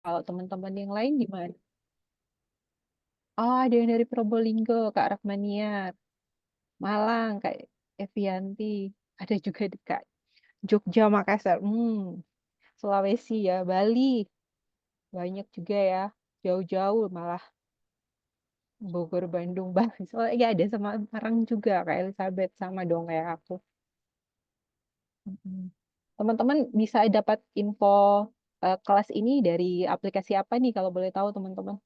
Kalau teman-teman yang lain gimana? Oh, ada yang dari Probolinggo, Kak Rahmaniar. Malang, Kak Evianti. Ada juga di Kak Jogja, Makassar. Sulawesi ya, Bali. Banyak juga ya. Jauh-jauh malah Bogor, Bandung, Bali. Soalnya ya ada sama Semarang juga, Kak Elizabeth. Sama dong kayak aku. Mm. Teman-teman bisa dapat info kelas ini dari aplikasi apa nih kalau boleh tahu teman-teman?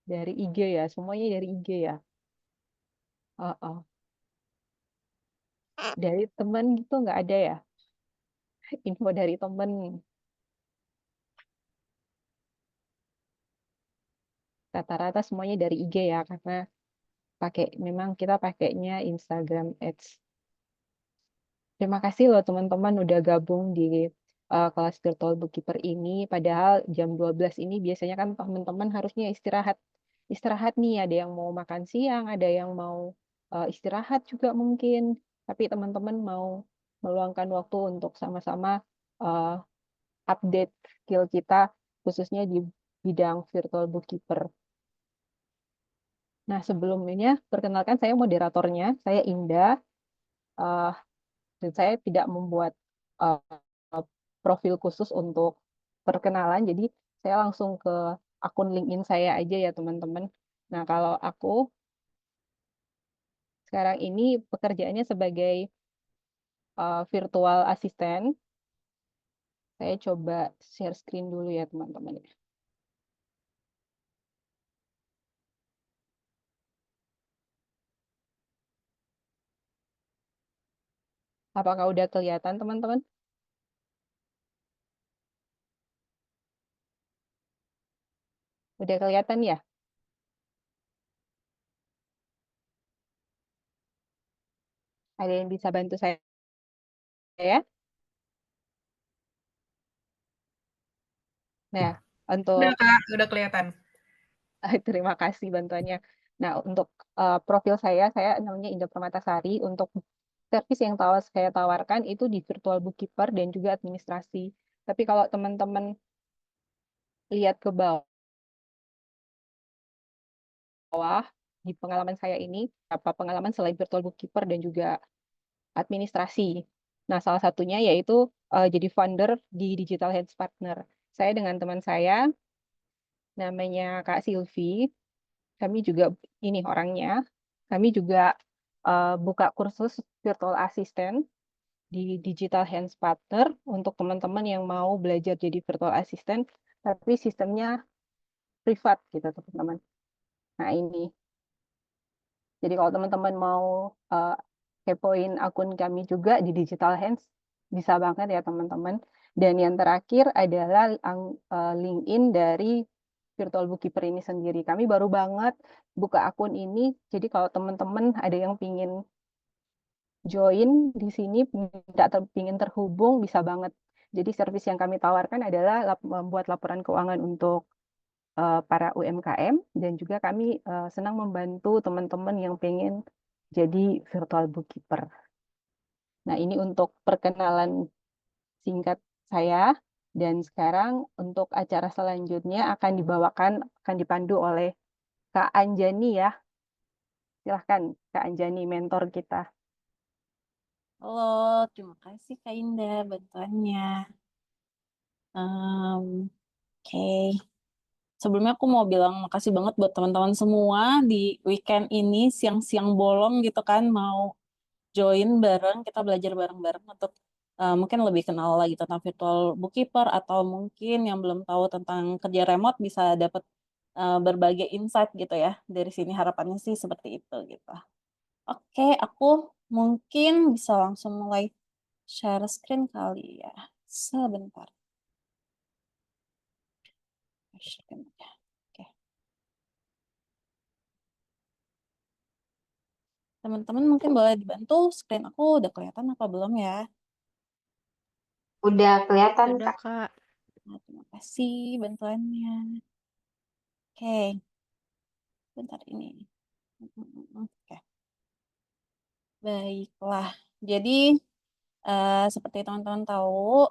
Dari IG ya, semuanya dari IG ya. Oh, oh. Dari teman gitu nggak ada ya? Info dari temen. Rata-rata semuanya dari IG ya, karena memang kita pakainya Instagram Ads. Terima kasih loh teman-teman udah gabung di kelas Virtual Bookkeeper ini. Padahal jam 12 ini biasanya kan teman-teman harusnya istirahat. Istirahat nih, ada yang mau makan siang, ada yang mau istirahat juga mungkin. Tapi teman-teman mau meluangkan waktu untuk sama-sama eh, update skill kita, khususnya di bidang Virtual Bookkeeper. Nah, sebelumnya, perkenalkan saya moderatornya, saya Indah, eh, dan saya tidak membuat eh, profil khusus untuk perkenalan, jadi saya langsung ke akun LinkedIn saya aja ya teman-teman. Nah, kalau aku sekarang ini pekerjaannya sebagai virtual assistant, saya coba share screen dulu ya teman-teman. Apakah udah kelihatan teman-teman? Udah kelihatan ya? Ada yang bisa bantu saya ya? Nah, Udah untuk Kak, udah kelihatan. terima kasih bantuannya. Nah, untuk profil saya namanya Indah Permatasari. Untuk servis yang saya tawarkan itu di virtual bookkeeper dan juga administrasi. Tapi kalau teman-teman lihat ke bawah, di pengalaman saya ini, apa pengalaman selain virtual bookkeeper dan juga administrasi. Nah, salah satunya yaitu jadi founder di Digital Hands Partner. Saya dengan teman saya, namanya Kak Silvi, kami juga ini orangnya, kami juga buka kursus virtual assistant di Digital Hands Partner untuk teman-teman yang mau belajar jadi virtual assistant, tapi sistemnya privat gitu teman-teman. Nah ini, jadi kalau teman-teman mau uh, kepoin akun kami juga di Digital Hands, bisa banget ya teman-teman. Dan yang terakhir adalah LinkedIn dari Virtual Bookkeeper ini sendiri. Kami baru banget buka akun ini, jadi kalau teman-teman ada yang pingin join di sini, pingin terhubung, bisa banget. Jadi servis yang kami tawarkan adalah membuat laporan keuangan untuk para UMKM, dan juga kami senang membantu teman-teman yang pengen jadi virtual bookkeeper. Nah, ini untuk perkenalan singkat saya. Dan sekarang untuk acara selanjutnya akan dipandu oleh Kak Anjani ya. Silahkan Kak Anjani, mentor kita. Halo, terima kasih Kak Indah bantuannya. Oke, sebelumnya aku mau bilang makasih banget buat teman-teman semua di weekend ini siang-siang bolong gitu kan mau join bareng, kita belajar bareng-bareng untuk mungkin lebih kenal lagi tentang virtual bookkeeper atau mungkin yang belum tahu tentang kerja remote bisa dapat berbagai insight gitu ya. Dari sini harapannya sih seperti itu gitu. Oke, aku mungkin bisa langsung mulai share screen kali ya. Sebentar. Share screen aja. Oke. Teman-teman mungkin boleh dibantu screen aku udah kelihatan apa belum ya? Udah kelihatan, Udah Kak. Kak. Nah, terima kasih bantuannya. Oke, bentar ini. Oke. Baiklah. Jadi seperti teman-teman tahu,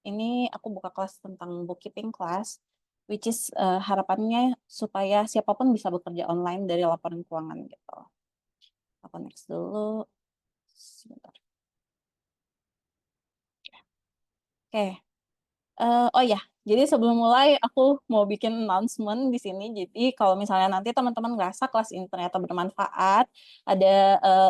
ini aku buka kelas tentang bookkeeping class, which is harapannya supaya siapapun bisa bekerja online dari laporan keuangan gitu. Aku next dulu. Sebentar. Oke. Oh ya, jadi sebelum mulai aku mau bikin announcement di sini. Jadi kalau misalnya nanti teman-teman ngerasa kelas ini ternyata bermanfaat, ada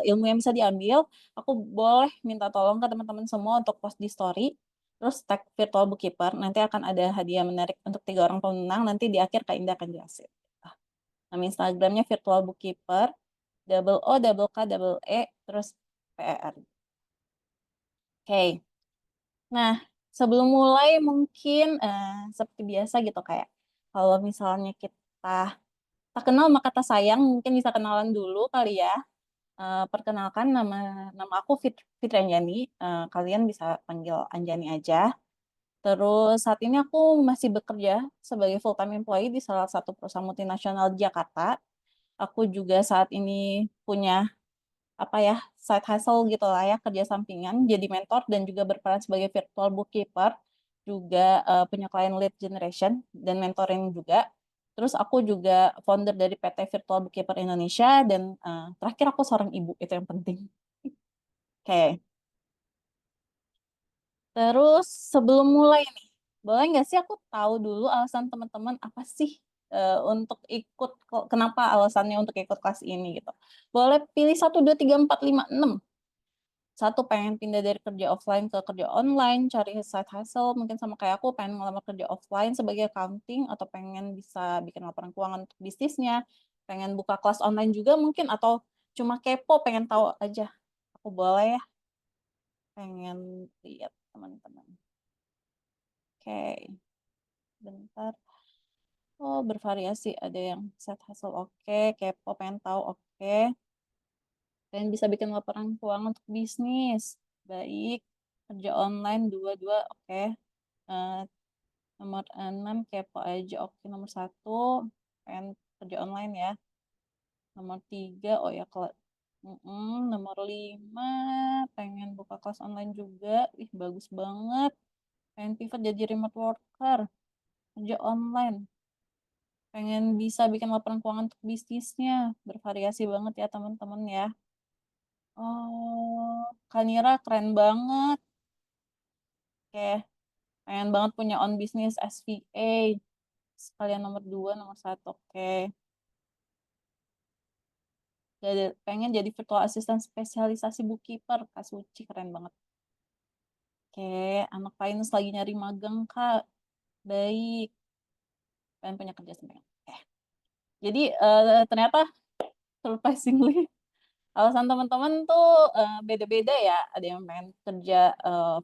ilmu yang bisa diambil, aku boleh minta tolong ke teman-teman semua untuk post di story, terus tag virtual bookkeeper. Nanti akan ada hadiah menarik untuk 3 orang pemenang. Nanti di akhir Kak Indah akan jelasin. Nama Instagramnya virtual bookkeeper, double O, double K, double E, terus PER. Oke. Nah, sebelum mulai mungkin seperti biasa gitu kayak kalau misalnya kita tak kenal maka tak sayang, mungkin bisa kenalan dulu kali ya. Perkenalkan nama nama aku Fitri Anjani. Kalian bisa panggil Anjani aja. Terus saat ini aku masih bekerja sebagai full time employee di salah satu perusahaan multinasional di Jakarta. Aku juga saat ini punya apa ya, side hustle gitu lah ya, kerja sampingan, jadi mentor dan juga berperan sebagai virtual bookkeeper, juga punya klien lead generation dan mentoring juga. Terus aku juga founder dari PT Virtual Bookkeeper Indonesia dan terakhir aku seorang ibu, itu yang penting. Oke, terus sebelum mulai nih, boleh nggak sih aku tahu dulu alasan teman-teman apa sih untuk ikut, kenapa alasannya untuk ikut kelas ini gitu. Boleh pilih 1, 2, 3, 4, 5, 6. Satu pengen pindah dari kerja offline ke kerja online, cari side hustle, mungkin sama kayak aku pengen ngelamar kerja offline sebagai accounting, atau pengen bisa bikin laporan keuangan untuk bisnisnya, pengen buka kelas online juga mungkin, atau cuma kepo pengen tahu aja. Aku boleh ya, pengen lihat teman-teman. Oke, bentar. Oh, bervariasi. Ada yang side hustle, oke. Kepo pengen tahu, oke. Pengen bisa bikin laporan keuangan untuk bisnis. Baik. Kerja online dua-dua, oke. Eh, Nomor 6 kepo aja, oke. Nomor 1 pengen kerja online ya. Nomor 3 oh ya nomor 5 pengen buka kelas online juga. Ih, bagus banget. Pengen pivot jadi remote worker, kerja online. Pengen bisa bikin laporan keuangan untuk bisnisnya. Bervariasi banget ya teman-teman ya. Oh, Kanira keren banget. Oke, pengen banget punya own business SVA. Sekalian nomor 2 nomor 1 oke. Pengen jadi virtual assistant spesialisasi bookkeeper. Kak Suci, keren banget. Oke, anak finance lagi nyari magang, Kak. Baik. Pengen punya kerja sampingan. Oke. Jadi ternyata surprisingly alasan teman-teman tuh beda-beda ya. Ada yang pengen kerja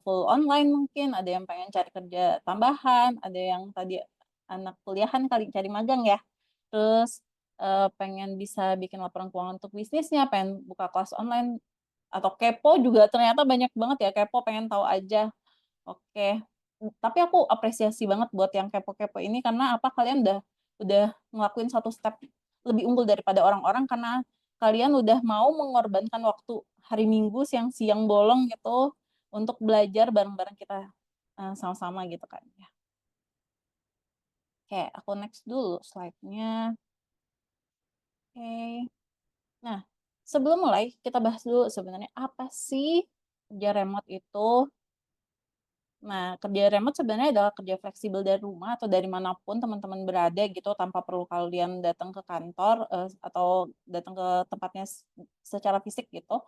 full online mungkin, ada yang pengen cari kerja tambahan, ada yang tadi anak kuliahan kali cari magang ya. Terus pengen bisa bikin laporan keuangan untuk bisnisnya, pengen buka kelas online, atau kepo juga ternyata banyak banget ya, kepo pengen tahu aja. Oke. Tapi aku apresiasi banget buat yang kepo-kepo ini karena apa, kalian udah ngelakuin satu step lebih unggul daripada orang-orang karena kalian udah mau mengorbankan waktu hari Minggu siang-siang bolong gitu untuk belajar bareng-bareng kita sama-sama gitu kan ya. Oke, aku next dulu slide-nya. Oke. Nah, sebelum mulai kita bahas dulu sebenarnya apa sih kerja remote itu. Nah, kerja remote sebenarnya adalah kerja fleksibel dari rumah atau dari manapun teman-teman berada gitu, tanpa perlu kalian datang ke kantor atau datang ke tempatnya secara fisik gitu.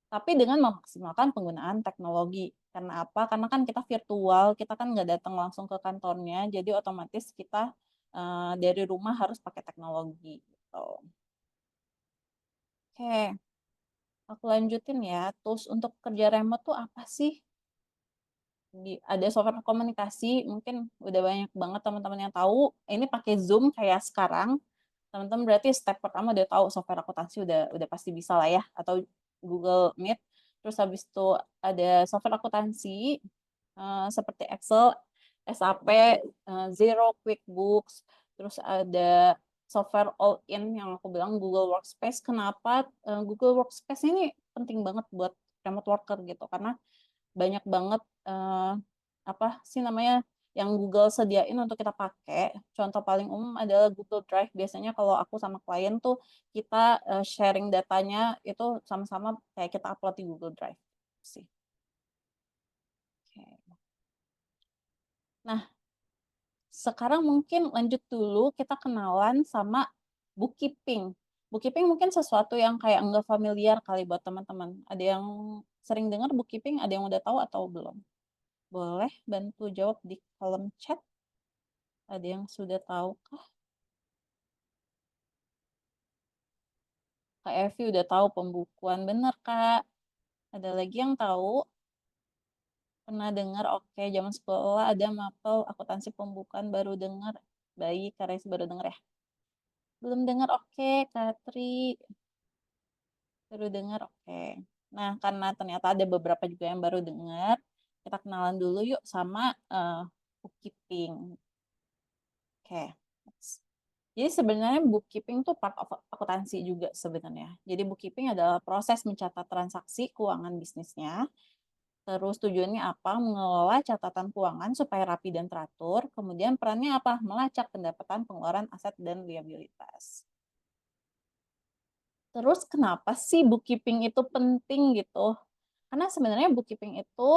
Tapi dengan memaksimalkan penggunaan teknologi. Karena apa? Karena kan kita virtual, kita kan nggak datang langsung ke kantornya, jadi otomatis kita dari rumah harus pakai teknologi gitu. Oke, aku lanjutin ya. Tools untuk kerja remote tuh apa sih? Ada software komunikasi, mungkin udah banyak banget teman-teman yang tahu. Ini pakai Zoom kayak sekarang, teman-teman berarti step pertama udah tahu software akuntansi, udah pasti bisa lah ya, atau Google Meet. Terus habis itu ada software akuntansi seperti Excel, SAP, Zero, QuickBooks. Terus ada software all-in yang aku bilang Google Workspace. Kenapa Google Workspace ini penting banget buat remote worker gitu, karena banyak banget, apa sih namanya, yang Google sediain untuk kita pakai. Contoh paling umum adalah Google Drive. Biasanya kalau aku sama klien tuh kita, sharing datanya itu sama-sama kayak kita upload di Google Drive sih. Oke. Nah, sekarang mungkin lanjut dulu kita kenalan sama bookkeeping. Bookkeeping mungkin sesuatu yang kayak enggak familiar kali buat teman-teman. Ada yang sering dengar bookkeeping, ada yang udah tahu atau belum? Boleh bantu jawab di kolom chat. Ada yang sudah tahu kah? Kak Evi udah tahu pembukuan, bener Kak. Ada lagi yang tahu? Pernah dengar? Oke, zaman sekolah ada mapel akuntansi pembukuan, baru dengar. Baik, Kak Resi baru dengar ya. Belum dengar? Oke, Katri baru dengar. Oke. Nah, karena ternyata ada beberapa juga yang baru dengar, kita kenalan dulu yuk sama bookkeeping. Oke. Jadi sebenarnya bookkeeping tuh part of akuntansi juga sebenarnya. Jadi bookkeeping adalah proses mencatat transaksi keuangan bisnisnya. Terus tujuannya apa? Mengelola catatan keuangan supaya rapi dan teratur. Kemudian perannya apa? Melacak pendapatan, pengeluaran, aset, dan liabilitas. Terus kenapa sih bookkeeping itu penting gitu? Karena sebenarnya bookkeeping itu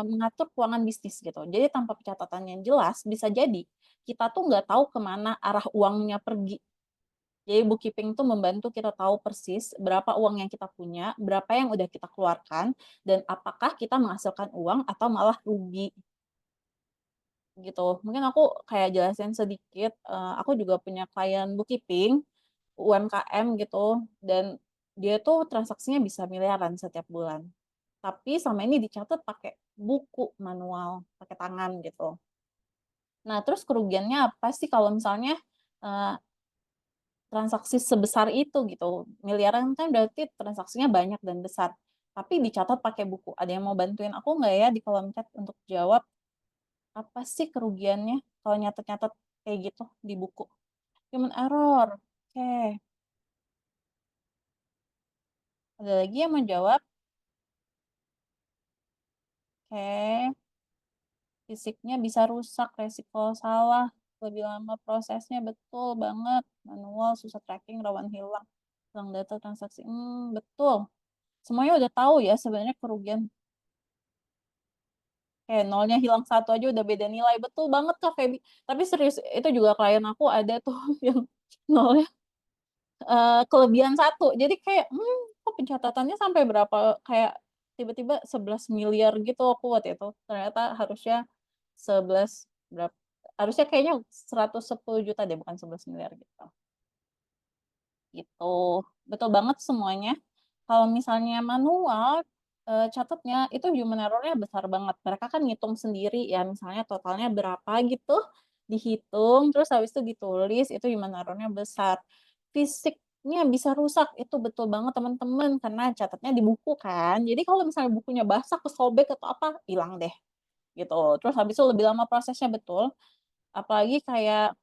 mengatur keuangan bisnis gitu. Jadi tanpa pencatatan yang jelas, bisa jadi kita tuh nggak tahu kemana arah uangnya pergi. Jadi bookkeeping itu membantu kita tahu persis berapa uang yang kita punya, berapa yang udah kita keluarkan, dan apakah kita menghasilkan uang atau malah rugi gitu. Mungkin aku kayak jelasin sedikit, aku juga punya klien bookkeeping, UMKM gitu, dan dia tuh transaksinya bisa miliaran setiap bulan. Tapi selama ini dicatat pakai buku manual, pakai tangan gitu. Nah, terus kerugiannya apa sih kalau misalnya uh, transaksi sebesar itu gitu? Miliaran kan berarti transaksinya banyak dan besar. Tapi dicatat pakai buku. Ada yang mau bantuin aku nggak ya di kolom chat untuk jawab apa sih kerugiannya kalau nyatet-nyatet kayak gitu di buku? Human error. Oke. Ada lagi yang mau jawab? Oke. Fisiknya bisa rusak, resiko salah, lebih lama prosesnya, betul banget. Manual, susah tracking, rawan hilang. Hilang data transaksi, betul. Semuanya udah tahu ya sebenarnya kerugian. Kayak nolnya hilang satu aja udah beda nilai. Betul banget Kak Feby. Tapi serius, itu juga klien aku ada tuh yang nolnya kelebihan satu. Jadi kayak, kok pencatatannya sampai berapa, kayak tiba-tiba 11 miliar gitu aku waktu itu. Ternyata harusnya 11 berapa, harusnya kayaknya 110 juta deh, bukan 11 miliar gitu. Gitu. Betul banget semuanya. Kalau misalnya manual, catatnya itu human error-nya besar banget. Mereka kan ngitung sendiri ya, misalnya totalnya berapa gitu, dihitung, terus habis itu ditulis, itu human error-nya besar. Fisiknya bisa rusak, itu betul banget teman-teman, karena catatnya di buku kan. Jadi kalau misalnya bukunya basah, kesobek atau apa, hilang deh gitu. Terus habis itu lebih lama prosesnya, betul. Apalagi kayak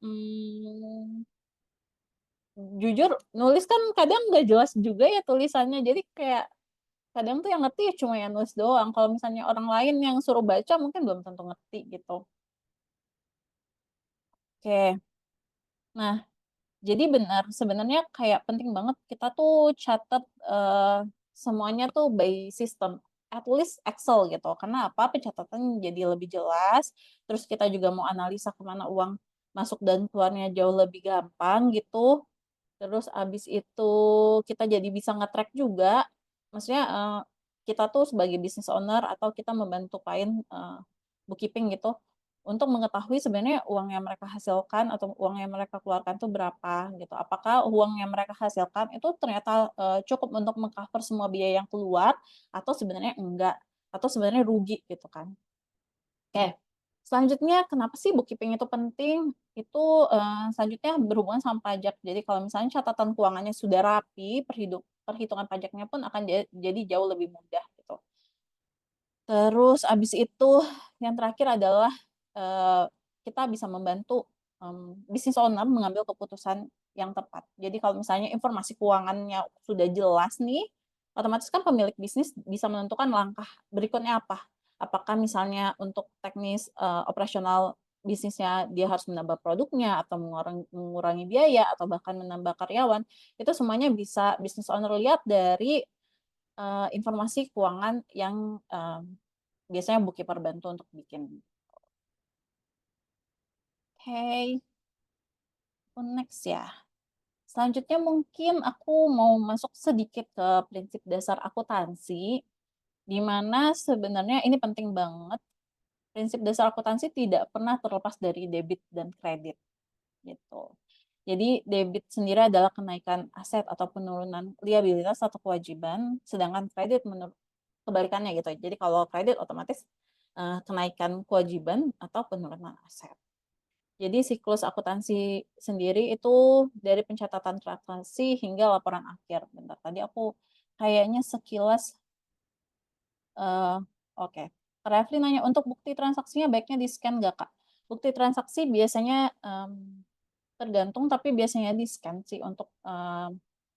jujur nulis kan kadang nggak jelas juga ya tulisannya. Jadi kayak kadang tuh yang ngerti ya cuma yang nulis doang. Kalau misalnya orang lain yang suruh baca mungkin belum tentu ngerti gitu. Oke. Nah, jadi benar sebenarnya kayak penting banget kita tuh catat semuanya tuh by system. At least Excel gitu. Karena apa? Pencatatan jadi lebih jelas. Terus kita juga mau analisa kemana uang masuk dan keluarnya jauh lebih gampang gitu. Terus abis itu kita jadi bisa nge-track juga. Maksudnya kita tuh sebagai business owner atau kita membantu klien bookkeeping gitu untuk mengetahui sebenarnya uang yang mereka hasilkan atau uang yang mereka keluarkan tuh berapa gitu. Apakah uang yang mereka hasilkan itu ternyata cukup untuk mengcover semua biaya yang keluar atau sebenarnya enggak, atau sebenarnya rugi gitu kan. Oke. Selanjutnya, kenapa sih bookkeeping itu penting? Itu selanjutnya berhubungan sama pajak. Jadi kalau misalnya catatan keuangannya sudah rapi, perhitungan pajaknya pun akan jadi jauh lebih mudah gitu. Terus abis itu yang terakhir adalah kita bisa membantu business owner mengambil keputusan yang tepat. Jadi kalau misalnya informasi keuangannya sudah jelas nih, otomatis kan pemilik bisnis bisa menentukan langkah berikutnya apa. Apakah misalnya untuk teknis operasional bisnisnya dia harus menambah produknya atau mengurangi biaya atau bahkan menambah karyawan, itu semuanya bisa business owner lihat dari informasi keuangan yang biasanya bookkeeper bantu untuk bikin. Oke, next ya. Selanjutnya mungkin aku mau masuk sedikit ke prinsip dasar akuntansi, di mana sebenarnya ini penting banget. Prinsip dasar akuntansi tidak pernah terlepas dari debit dan kredit gitu. Jadi debit sendiri adalah kenaikan aset atau penurunan liabilitas atau kewajiban, sedangkan kredit kebalikannya gitu. Jadi kalau kredit otomatis kenaikan kewajiban atau penurunan aset. Jadi siklus akuntansi sendiri itu dari pencatatan transaksi hingga laporan akhir. Bentar, tadi aku kayaknya sekilas oke. Kak Refli nanya, untuk bukti transaksinya baiknya di-scan nggak, Kak? Bukti transaksi biasanya tergantung, tapi biasanya di-scan sih untuk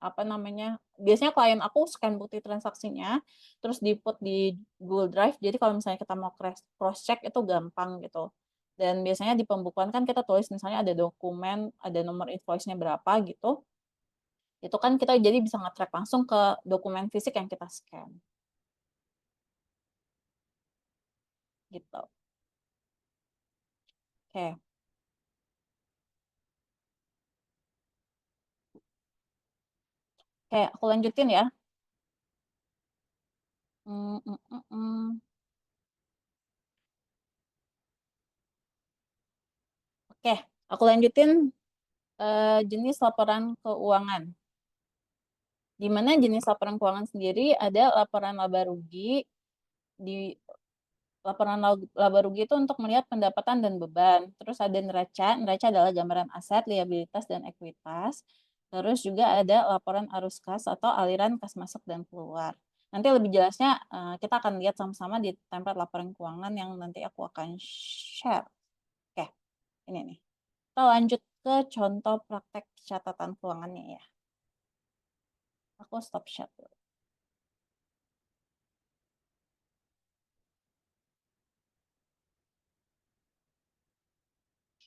apa namanya? Biasanya klien aku scan bukti transaksinya, terus di-put di Google Drive. Jadi kalau misalnya kita mau cross check itu gampang gitu. Dan biasanya di pembukuan kan kita tulis misalnya ada dokumen, ada nomor invoice-nya berapa gitu. Itu kan kita jadi bisa nge-track langsung ke dokumen fisik yang kita scan gitu. Oke. Oke, aku lanjutin ya. Mm, mm, mm, mm. Oke, aku lanjutin jenis laporan keuangan. Di mana jenis laporan keuangan sendiri ada laporan laba rugi. Di laporan laba rugi itu untuk melihat pendapatan dan beban. Terus ada neraca. Neraca adalah gambaran aset, liabilitas, dan ekuitas. Terus juga ada laporan arus kas atau aliran kas masuk dan keluar. Nanti lebih jelasnya kita akan lihat sama-sama di template laporan keuangan yang nanti aku akan share. Oke, ini nih. Kita lanjut ke contoh praktek catatan keuangannya ya. Aku stop share dulu.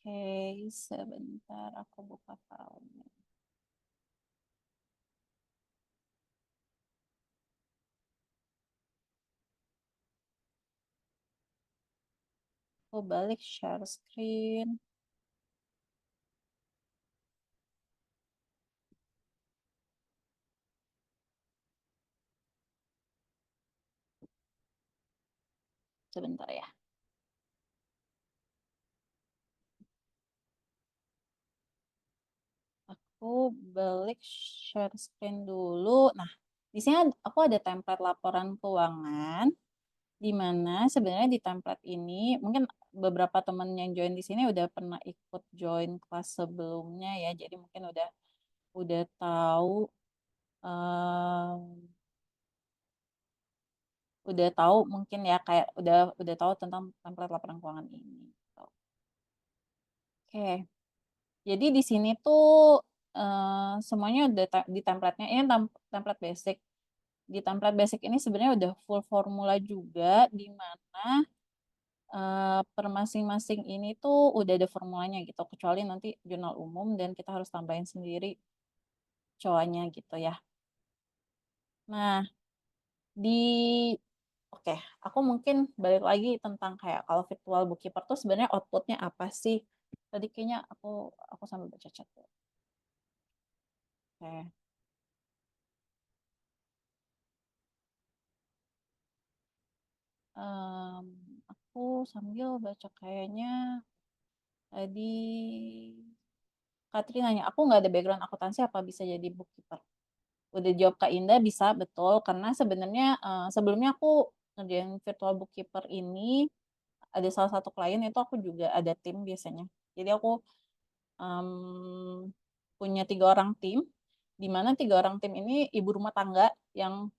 Oke, sebentar aku buka filenya. Aku balik share screen. Sebentar ya. Aku balik share screen dulu. Nah, di sini aku ada template laporan keuangan, di mana sebenarnya di template ini mungkin beberapa teman yang join di sini udah pernah ikut join kelas sebelumnya ya, jadi mungkin udah tahu udah tahu mungkin ya kayak udah tahu tentang template laporan keuangan ini. Oke, jadi di sini tuh semuanya udah di template-nya ini template basic. Di template basic ini sebenarnya udah full formula juga di mana per masing-masing ini tuh udah ada formulanya gitu, kecuali nanti jurnal umum dan kita harus tambahin sendiri coanya gitu ya. Nah, di oke, aku mungkin balik lagi tentang kayak kalau virtual bookkeeper tuh sebenarnya outputnya apa sih? Tadi kayaknya aku sambil baca chat dulu. Oke. Em, aku sambil baca kayaknya tadi Katri nanya, aku nggak ada background akuntansi apa bisa jadi bookkeeper? Udah jawab Kak Indah, bisa, betul. Karena sebenarnya sebelumnya aku ngerjain virtual bookkeeper ini, ada salah satu klien itu aku juga ada tim biasanya. Jadi aku punya 3 orang tim, di mana 3 orang tim ini ibu rumah tangga yang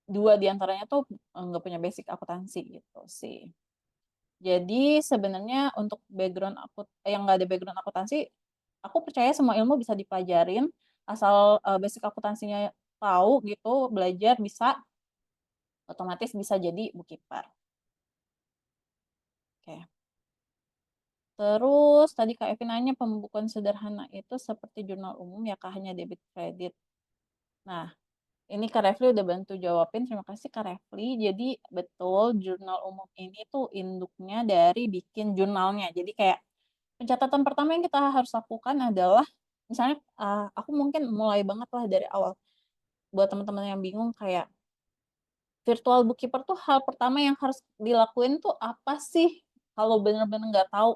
2 diantaranya tuh nggak punya basic akuntansi gitu sih. Jadi sebenarnya untuk background aku yang nggak ada background akuntansi, aku percaya semua ilmu bisa dipelajarin asal basic akuntansinya tahu gitu, belajar bisa, otomatis bisa jadi bookkeeper. Oke. Terus tadi Kak Evi nanya pembukuan sederhana itu seperti jurnal umum ya Kak, hanya debit kredit. Nah, ini Kak Refli udah bantu jawabin. Terima kasih Kak Refli. Jadi betul jurnal umum ini tuh induknya dari bikin jurnalnya. Jadi kayak pencatatan pertama yang kita harus lakukan adalah misalnya aku mungkin mulai banget lah dari awal. Buat teman-teman yang bingung kayak virtual bookkeeper tuh hal pertama yang harus dilakuin tuh apa sih? Kalau bener-bener nggak tahu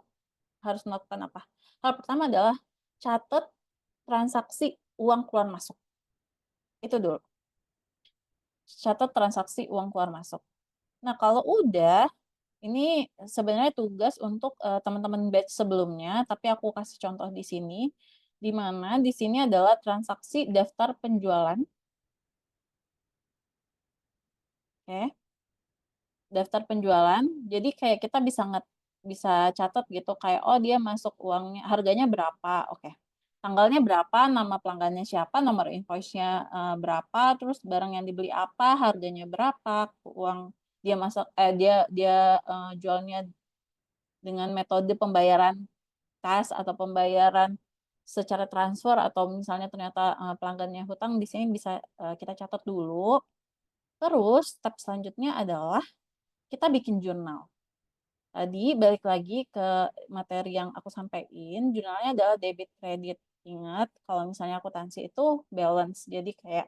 harus melakukan apa? Hal pertama adalah catat transaksi uang keluar masuk. Itu dulu. Catat transaksi uang keluar masuk. Nah, kalau udah, ini sebenarnya tugas untuk teman-teman batch sebelumnya, tapi aku kasih contoh di sini, di mana di sini adalah transaksi daftar penjualan. Oke, daftar penjualan. Jadi kayak kita bisa catat gitu kayak oh dia masuk uangnya harganya berapa. Oke. Tanggalnya berapa, nama pelanggannya siapa, nomor invoice-nya berapa, terus barang yang dibeli apa, harganya berapa, uang dia masuk dia jualnya dengan metode pembayaran kas atau pembayaran secara transfer atau misalnya ternyata pelanggannya hutang di sini bisa kita catat dulu. Terus step selanjutnya adalah kita bikin jurnal. Tadi balik lagi ke materi yang aku sampaikan, jurnalnya adalah debit kredit. Ingat kalau misalnya akuntansi itu balance. Jadi kayak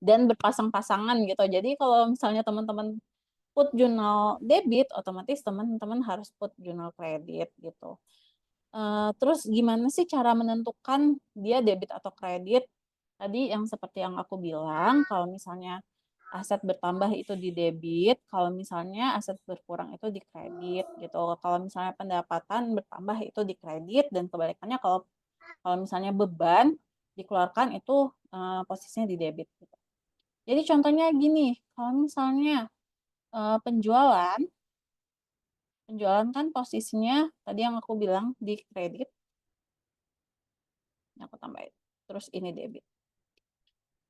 dan berpasang-pasangan gitu. Jadi kalau misalnya teman-teman put jurnal debit, otomatis teman-teman harus put jurnal kredit gitu. Terus gimana sih cara menentukan dia debit atau kredit? Tadi yang seperti yang aku bilang, kalau misalnya aset bertambah itu di debit, kalau misalnya aset berkurang itu di kredit gitu. Kalau misalnya pendapatan bertambah itu di kredit dan kebalikannya kalau kalau misalnya beban dikeluarkan itu posisinya di debit gitu. Jadi contohnya gini, kalau misalnya penjualan penjualan kan posisinya tadi yang aku bilang di kredit, aku tambahin. Terus ini debit.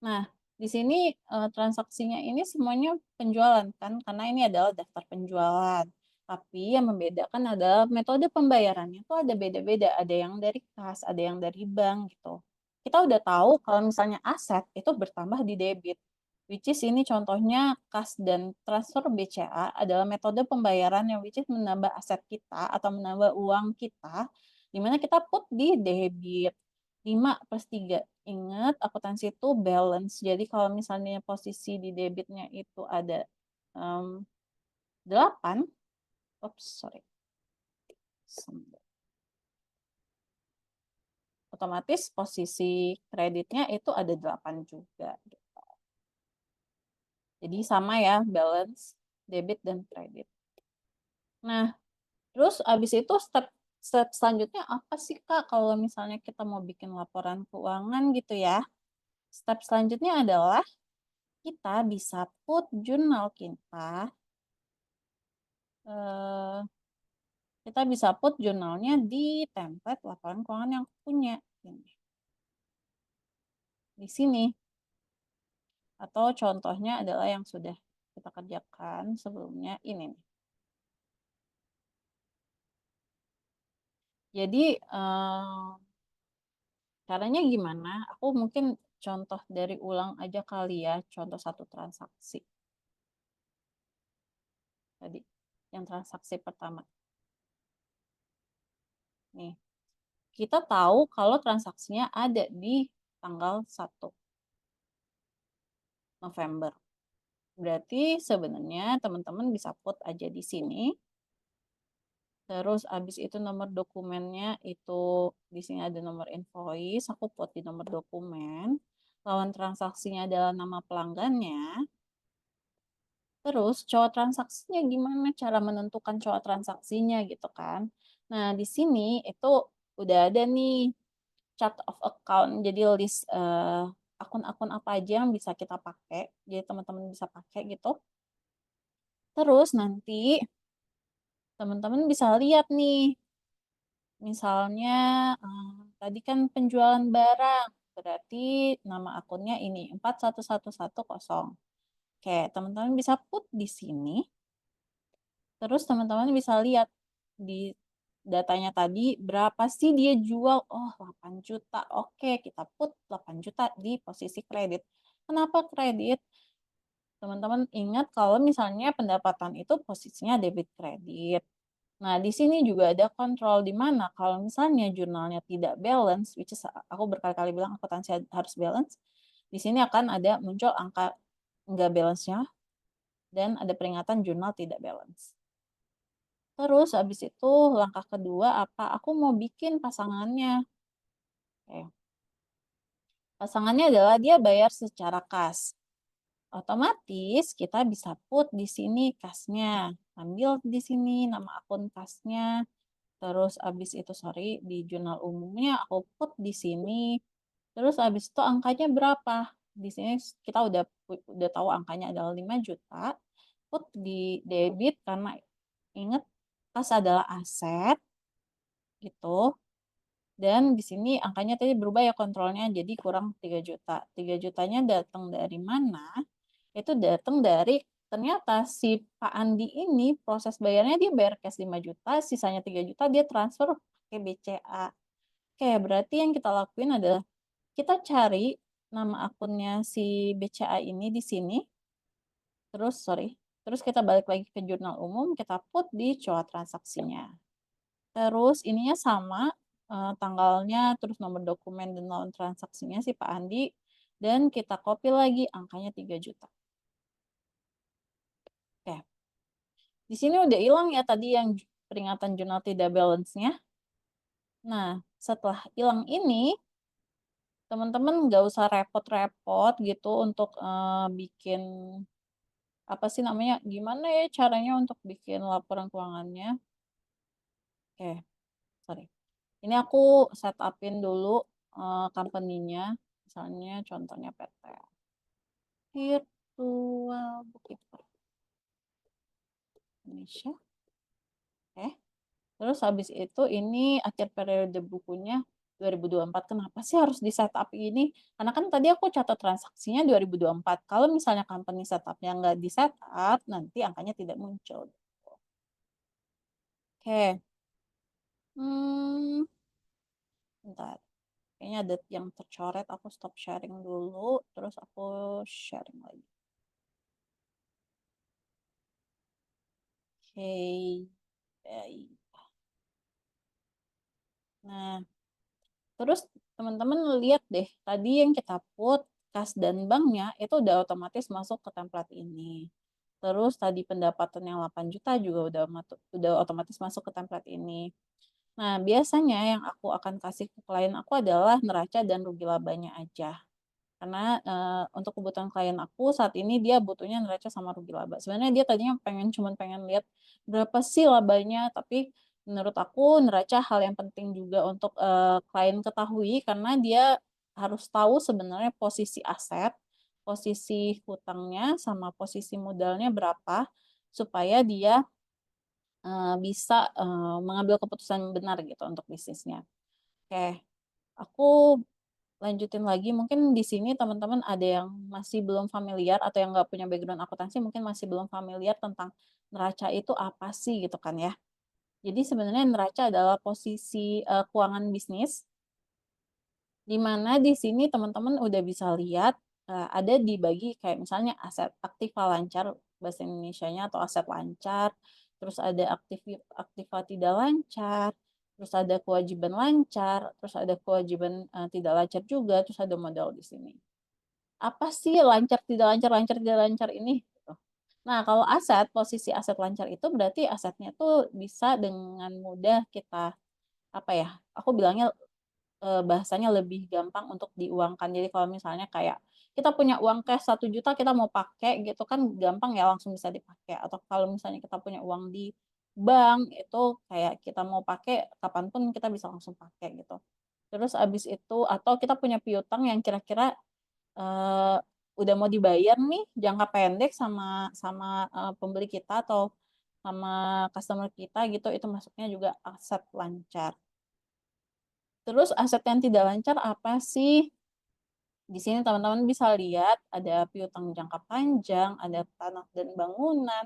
Nah, di sini transaksinya ini semuanya penjualan kan, karena ini adalah daftar penjualan. Tapi yang membedakan adalah metode pembayarannya itu ada beda-beda. Ada yang dari kas, ada yang dari bank gitu. Kita udah tahu kalau misalnya aset itu bertambah di debit. Which is ini contohnya kas dan transfer BCA adalah metode pembayaran yang which is menambah aset kita atau menambah uang kita, di mana kita put di debit. 5/3. Ingat, akuntansi itu balance. Jadi kalau misalnya posisi di debitnya itu ada 8, oops, sorry. Otomatis posisi kreditnya itu ada 8 juga. Jadi sama ya, balance, debit, dan kredit. Nah, terus abis itu step selanjutnya apa sih Kak kalau misalnya kita mau bikin laporan keuangan gitu ya? Step selanjutnya adalah kita bisa put jurnal kita bisa put jurnalnya di template laporan keuangan yang aku punya. Di sini. Atau contohnya adalah yang sudah kita kerjakan sebelumnya ini. Jadi caranya gimana? Aku mungkin contoh dari ulang aja kali ya, contoh satu transaksi. Tadi, yang transaksi pertama. Nih, kita tahu kalau transaksinya ada di tanggal 1 November. Berarti sebenarnya teman-teman bisa put aja di sini. Terus abis itu nomor dokumennya itu di sini ada nomor invoice, aku put di nomor dokumen. Lawan transaksinya adalah nama pelanggannya. Terus cowok transaksinya gimana cara menentukan cowok transaksinya gitu kan. Nah, di sini itu udah ada nih chart of account. Jadi list akun-akun apa aja yang bisa kita pakai. Jadi teman-teman bisa pakai gitu. Terus nanti teman-teman bisa lihat nih. Misalnya tadi kan penjualan barang. Berarti nama akunnya ini 41110. Oke, teman-teman bisa put di sini. Terus teman-teman bisa lihat di datanya tadi berapa sih dia jual. Oh, 8 juta. Oke, kita put 8 juta di posisi kredit. Kenapa kredit? Teman-teman ingat kalau misalnya pendapatan itu posisinya debit kredit. Nah, di sini juga ada kontrol di mana kalau misalnya jurnalnya tidak balance, which is aku berkali-kali bilang akuntansi harus balance, di sini akan ada muncul angka nggak balance-nya dan ada peringatan jurnal tidak balance. Terus habis itu langkah kedua apa? Aku mau bikin pasangannya. Oke. Pasangannya adalah dia bayar secara kas. Otomatis kita bisa put di sini kasnya. Ambil di sini nama akun kasnya. Terus habis itu sorry di jurnal umumnya aku put di sini. Terus habis itu angkanya berapa? Di sini kita udah tahu angkanya adalah 5 juta. Put di debit karena ingat kas adalah aset gitu. Dan di sini angkanya tadi berubah ya kontrolnya jadi kurang 3 juta. 3 jutanya datang dari mana? Itu datang dari ternyata si Pak Andi ini proses bayarnya dia bayar cash 5 juta, sisanya 3 juta dia transfer pakai BCA. Oke, berarti yang kita lakuin adalah kita cari nama akunnya si BCA ini di sini. Terus kita balik lagi ke jurnal umum, kita put di COA transaksinya. Terus ininya sama, tanggalnya, terus nomor dokumen dan lawan transaksinya si Pak Andi, dan kita copy lagi angkanya 3 juta. Oke. Di sini udah hilang ya tadi yang peringatan jurnal tidak balance-nya. Nah, setelah hilang ini, teman-teman nggak usah repot-repot gitu untuk bikin apa sih namanya, gimana ya caranya untuk bikin laporan keuangannya. Oke, sorry. Ini aku setupin dulu company-nya, misalnya contohnya PT Virtual Bookkeeper Indonesia. Oke. Terus habis itu ini akhir periode bukunya 2024. Kenapa sih harus di setup ini? Karena kan tadi aku catat transaksinya 2024. Kalau misalnya company setupnya nggak di setup, nanti angkanya tidak muncul. Oke. Bentar. Kayaknya ada yang tercoret. Aku stop sharing dulu. Terus aku sharing lagi. Oke. Baik. Nah, terus teman-teman lihat deh, tadi yang kita put kas dan banknya itu udah otomatis masuk ke template ini. Terus tadi pendapatan yang 8 juta juga udah otomatis masuk ke template ini. Nah, biasanya yang aku akan kasih ke klien aku adalah neraca dan rugi labanya aja. Karena untuk kebutuhan klien aku saat ini dia butuhnya neraca sama rugi laba. Sebenarnya dia tadinya cuma pengen lihat berapa sih labanya, tapi menurut aku neraca hal yang penting juga untuk klien ketahui karena dia harus tahu sebenarnya posisi aset, posisi hutangnya sama posisi modalnya berapa supaya dia bisa mengambil keputusan benar gitu untuk bisnisnya. Oke, aku lanjutin lagi, mungkin di sini teman-teman ada yang masih belum familiar atau yang nggak punya background akuntansi mungkin masih belum familiar tentang neraca itu apa sih gitu kan ya. Jadi sebenarnya neraca adalah posisi keuangan bisnis, di mana di sini teman-teman udah bisa lihat ada dibagi kayak misalnya aset aktiva lancar bahasa Indonesianya atau aset lancar, terus ada aktiva tidak lancar, terus ada kewajiban lancar, terus ada kewajiban tidak lancar juga, terus ada modal di sini. Apa sih lancar tidak lancar ini? Gitu. Nah, kalau aset, posisi aset lancar itu berarti asetnya tuh bisa dengan mudah kita apa ya? Aku bilangnya bahasanya lebih gampang untuk diuangkan. Jadi kalau misalnya kayak kita punya uang cash 1 juta kita mau pakai gitu kan gampang ya langsung bisa dipakai. Atau kalau misalnya kita punya uang di bank itu kayak kita mau pakai kapanpun kita bisa langsung pakai gitu. Terus abis itu atau kita punya piutang yang kira-kira udah mau dibayar nih jangka pendek sama sama pembeli kita atau sama customer kita gitu itu masuknya juga aset lancar. Terus aset yang tidak lancar apa sih? Di sini teman-teman bisa lihat ada piutang jangka panjang, ada tanah dan bangunan,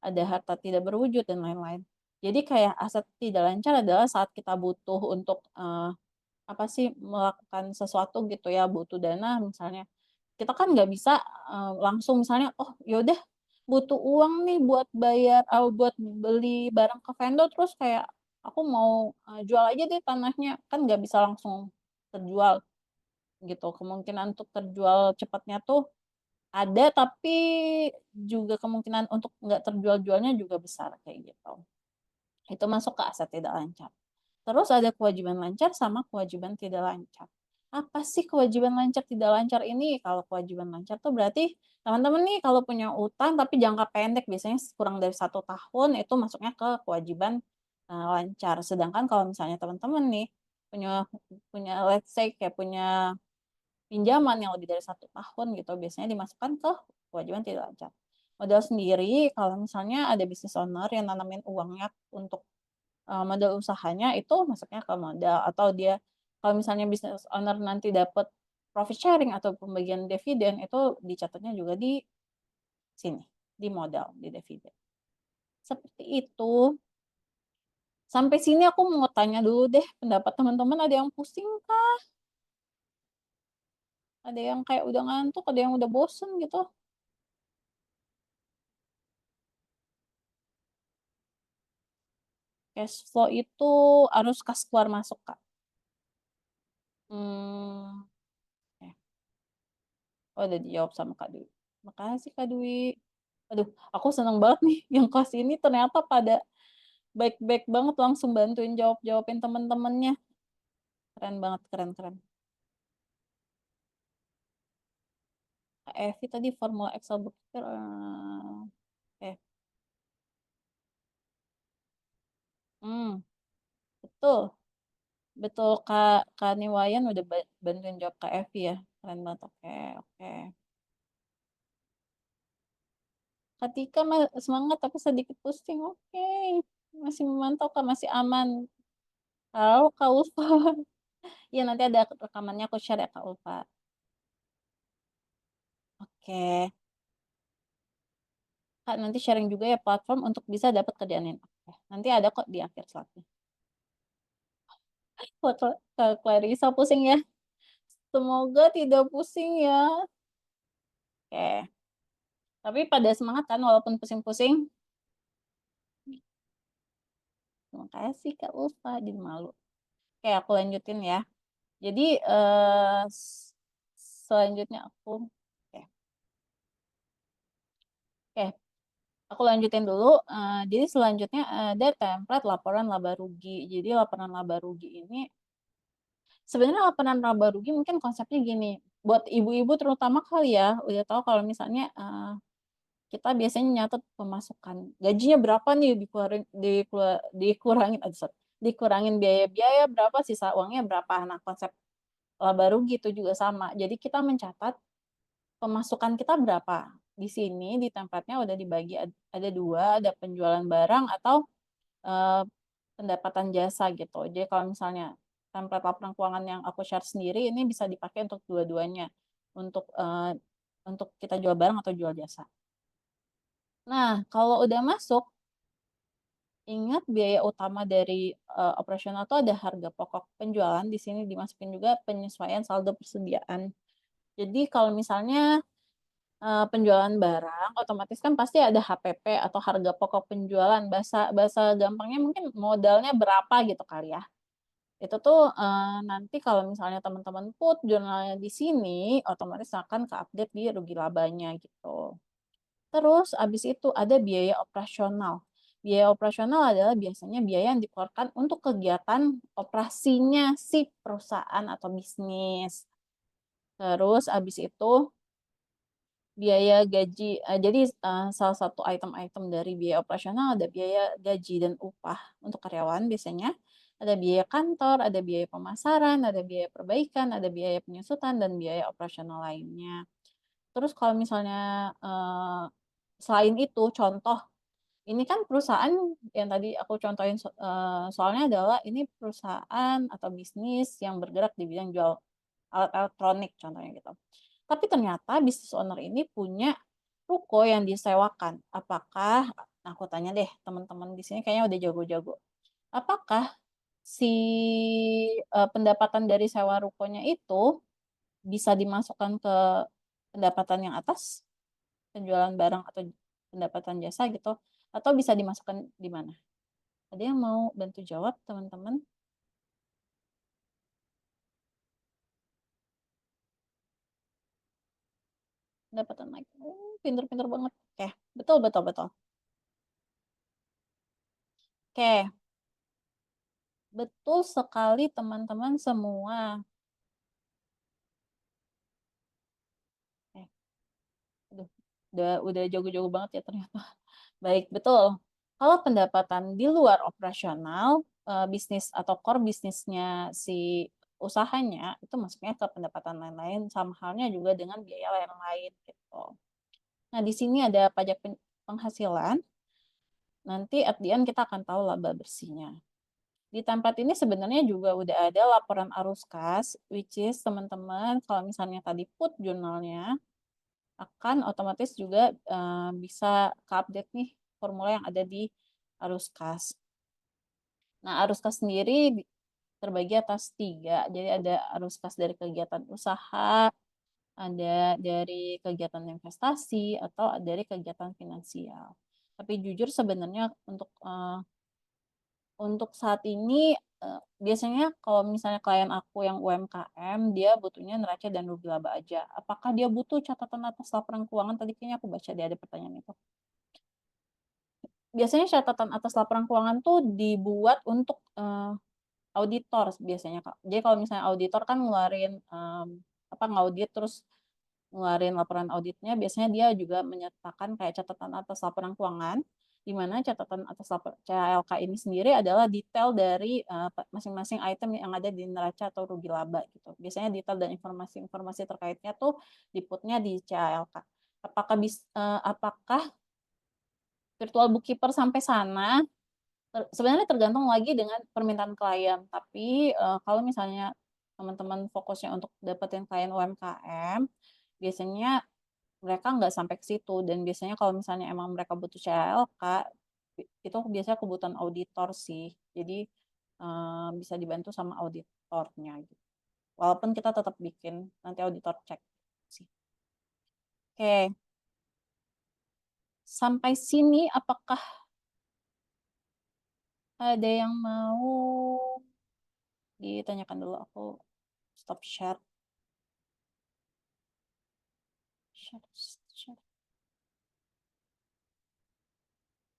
ada harta tidak berwujud dan lain-lain. Jadi kayak aset tidak lancar adalah saat kita butuh untuk apa sih melakukan sesuatu gitu ya, butuh dana misalnya. Kita kan nggak bisa langsung misalnya, oh yaudah butuh uang nih buat bayar, buat beli barang ke vendor terus kayak aku mau jual aja deh tanahnya, kan nggak bisa langsung terjual gitu. Kemungkinan untuk terjual cepatnya tuh ada, tapi juga kemungkinan untuk nggak terjual-jualnya juga besar kayak gitu. Itu masuk ke aset tidak lancar. Terus ada kewajiban lancar sama kewajiban tidak lancar. Apa sih kewajiban lancar tidak lancar ini? Kalau kewajiban lancar tuh berarti teman-teman nih kalau punya utang tapi jangka pendek biasanya kurang dari 1 tahun itu masuknya ke kewajiban lancar. Sedangkan kalau misalnya teman-teman nih punya punya let's say kayak punya pinjaman yang lebih dari 1 tahun gitu biasanya dimasukkan ke kewajiban tidak lancar. Modal sendiri kalau misalnya ada business owner yang nanamin uangnya untuk modal usahanya itu masuknya ke modal atau dia kalau misalnya business owner nanti dapat profit sharing atau pembagian dividen itu dicatatnya juga di sini, di modal, di dividen. Seperti itu. Sampai sini aku mau tanya dulu deh, pendapat teman-teman ada yang pusing kah? Ada yang kayak udah ngantuk, ada yang udah bosen gitu? Cash flow itu arus kas keluar masuk, Kak. Hmm, oke. Oh, udah dijawab sama Kak Dwi. Makasih Kak Dwi. Aduh, aku seneng banget nih yang kelas ini ternyata pada baik-baik banget langsung bantuin jawab-jawabin temen-temennya. Keren banget, keren-keren. Kak Evi tadi formula Excel bookkeeper. Oke. Hmm, betul. Betul Kak Niwayan udah bantuin jawab Kak Evi ya. Keren banget. Oke, oke. Kak Tika semangat tapi sedikit pusing. Oke. Masih memantau Kak, masih aman. Halo Kak Ulfa. Iya nanti ada rekamannya aku share ya Kak Ulfa. Oke. Kak nanti sharing juga ya platform untuk bisa dapat kerjaan ini. Oke. Nanti ada kok di akhir slide-nya. Buat Kak Clarissa pusing ya. Semoga tidak pusing ya. Oke. Tapi pada semangat kan walaupun pusing-pusing. Terima kasih Kak Ulfa. Jadi malu. Oke aku lanjutin ya. Jadi selanjutnya aku. Oke. Oke. Aku lanjutin dulu. Jadi selanjutnya ada template laporan laba rugi. Jadi laporan laba rugi ini sebenarnya laporan laba rugi mungkin konsepnya gini. Buat ibu-ibu terutama kali ya, udah tahu kalau misalnya kita biasanya nyatet pemasukan. Gajinya berapa nih dikurangin, sorry, dikurangin biaya-biaya berapa, sisa uangnya berapa. Nah, konsep laba rugi itu juga sama. Jadi kita mencatat pemasukan kita berapa. Di sini di template-nya udah dibagi ada dua, ada penjualan barang atau eh, pendapatan jasa gitu. Jadi kalau misalnya template laporan keuangan yang aku share sendiri ini bisa dipakai untuk dua-duanya, untuk kita jual barang atau jual jasa. Nah, kalau udah masuk, ingat biaya utama dari operasional itu ada harga pokok penjualan. Di sini dimasukin juga penyesuaian saldo persediaan. Jadi kalau misalnya penjualan barang, otomatis kan pasti ada HPP atau harga pokok penjualan. Bahasa bahasa gampangnya mungkin modalnya berapa gitu kali ya. Itu tuh nanti kalau misalnya teman-teman put jurnalnya di sini, otomatis akan ke-update di rugi labanya gitu. Terus abis itu ada biaya operasional. Biaya operasional adalah biasanya biaya yang dikeluarkan untuk kegiatan operasinya si perusahaan atau bisnis. Terus abis itu biaya gaji. Jadi salah satu item-item dari biaya operasional ada biaya gaji dan upah untuk karyawan biasanya. Ada biaya kantor, ada biaya pemasaran, ada biaya perbaikan, ada biaya penyusutan, dan biaya operasional lainnya. Terus kalau misalnya selain itu, contoh, ini kan perusahaan yang tadi aku contohin soalnya adalah ini perusahaan atau bisnis yang bergerak di bidang jual alat elektronik contohnya gitu. Tapi ternyata bisnis owner ini punya ruko yang disewakan. Apakah, nah aku tanya deh teman-teman di sini kayaknya udah jago-jago. Apakah si pendapatan dari sewa rukonya itu bisa dimasukkan ke pendapatan yang atas, penjualan barang atau pendapatan jasa gitu, atau bisa dimasukkan di mana? Ada yang mau bantu jawab, teman-teman? Pendapatan naik. Pinter-pinter banget. Oke, betul, betul, betul. Oke, betul sekali teman-teman semua. Eh, aduh, udah jago-jago banget ya ternyata. Baik, betul. Kalau pendapatan di luar operasional, bisnis atau core bisnisnya si usahanya, itu masuknya ke pendapatan lain-lain, sama halnya juga dengan biaya lain-lain gitu. Nah, di sini ada pajak penghasilan, nanti at the end kita akan tahu laba bersihnya. Di tempat ini sebenarnya juga udah ada laporan arus kas, which is teman-teman kalau misalnya tadi put jurnalnya, akan otomatis juga bisa ke-update nih formula yang ada di arus kas. Nah, arus kas sendiri terbagi atas 3. Jadi ada arus kas dari kegiatan usaha, ada dari kegiatan investasi, atau dari kegiatan finansial. Tapi jujur sebenarnya untuk saat ini biasanya kalau misalnya klien aku yang UMKM, dia butuhnya neraca dan rugi laba aja. Apakah dia butuh catatan atas laporan keuangan? Tadi kayaknya aku baca dia ada pertanyaan itu. Biasanya catatan atas laporan keuangan tuh dibuat untuk auditor biasanya, Kak. Jadi kalau misalnya auditor kan ngeluarin apa ngaudit terus ngeluarin laporan auditnya, biasanya dia juga menyertakan kayak catatan atas laporan keuangan, di mana catatan atas CALK ini sendiri adalah detail dari masing-masing item yang ada di neraca atau rugi laba gitu. Biasanya detail dan informasi-informasi terkaitnya tuh diputnya di CALK. Apakah virtual bookkeeper sampai sana? Sebenarnya tergantung lagi dengan permintaan klien. Tapi kalau misalnya teman-teman fokusnya untuk dapetin klien UMKM, biasanya mereka nggak sampai ke situ. Dan biasanya kalau misalnya emang mereka butuh CLK, itu biasanya kebutuhan auditor sih. Jadi bisa dibantu sama auditornya gitu. Walaupun kita tetap bikin nanti auditor cek sih. Oke, sampai sini apakah ada yang mau ditanyakan dulu? Aku stop share. Share.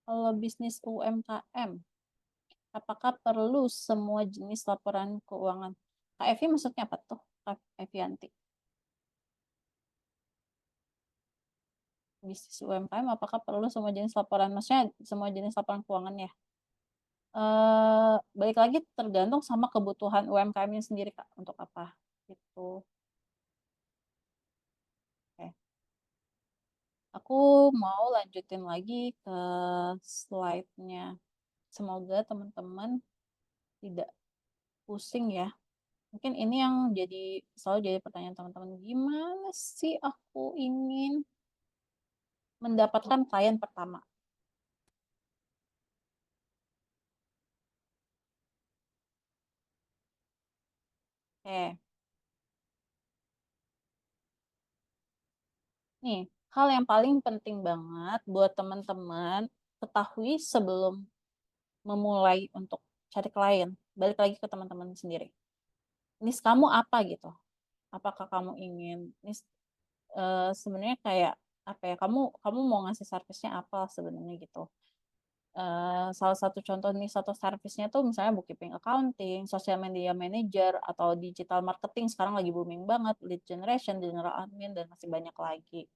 Kalau bisnis UMKM, apakah perlu semua jenis laporan keuangan? Kak Evi maksudnya apa tuh, Kak Evianti? Bisnis UMKM, apakah perlu semua jenis laporan? Maksudnya semua jenis laporan keuangan ya? Balik lagi tergantung sama kebutuhan UMKM-nya sendiri, Kak. Untuk apa? Gitu. Oke. Aku mau lanjutin lagi ke slide-nya. Semoga teman-teman tidak pusing ya. Mungkin ini yang selalu jadi pertanyaan teman-teman. Gimana sih aku ingin mendapatkan klien pertama? Oke, nih hal yang paling penting banget buat teman-teman ketahui sebelum memulai untuk cari klien. Balik lagi ke teman-teman sendiri. Nis kamu apa gitu? Apakah kamu ingin sebenarnya kayak apa ya? Kamu mau ngasih servisnya apa sebenarnya gitu? Salah satu contoh nih satu servisnya tuh misalnya bookkeeping accounting, social media manager, atau digital marketing sekarang lagi booming banget, lead generation, general admin, dan masih banyak lagi.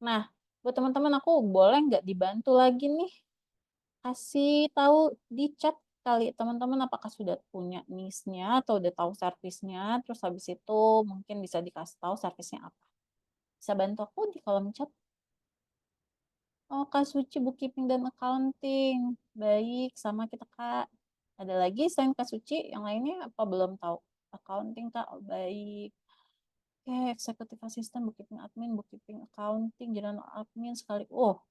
Nah, buat teman-teman aku boleh nggak dibantu lagi nih? Kasih tahu di chat kali teman-teman apakah sudah punya niche-nya atau udah tahu servisnya, terus habis itu mungkin bisa dikasih tahu servisnya apa. Bisa bantu aku di kolom chat. Oh, Kak Suci bookkeeping dan accounting. Baik, sama kita Kak. Ada lagi selain Kak Suci, yang lainnya apa belum tahu? Accounting Kak, oh, baik. executive assistant, bookkeeping admin, bookkeeping accounting, general admin sekali. Oh,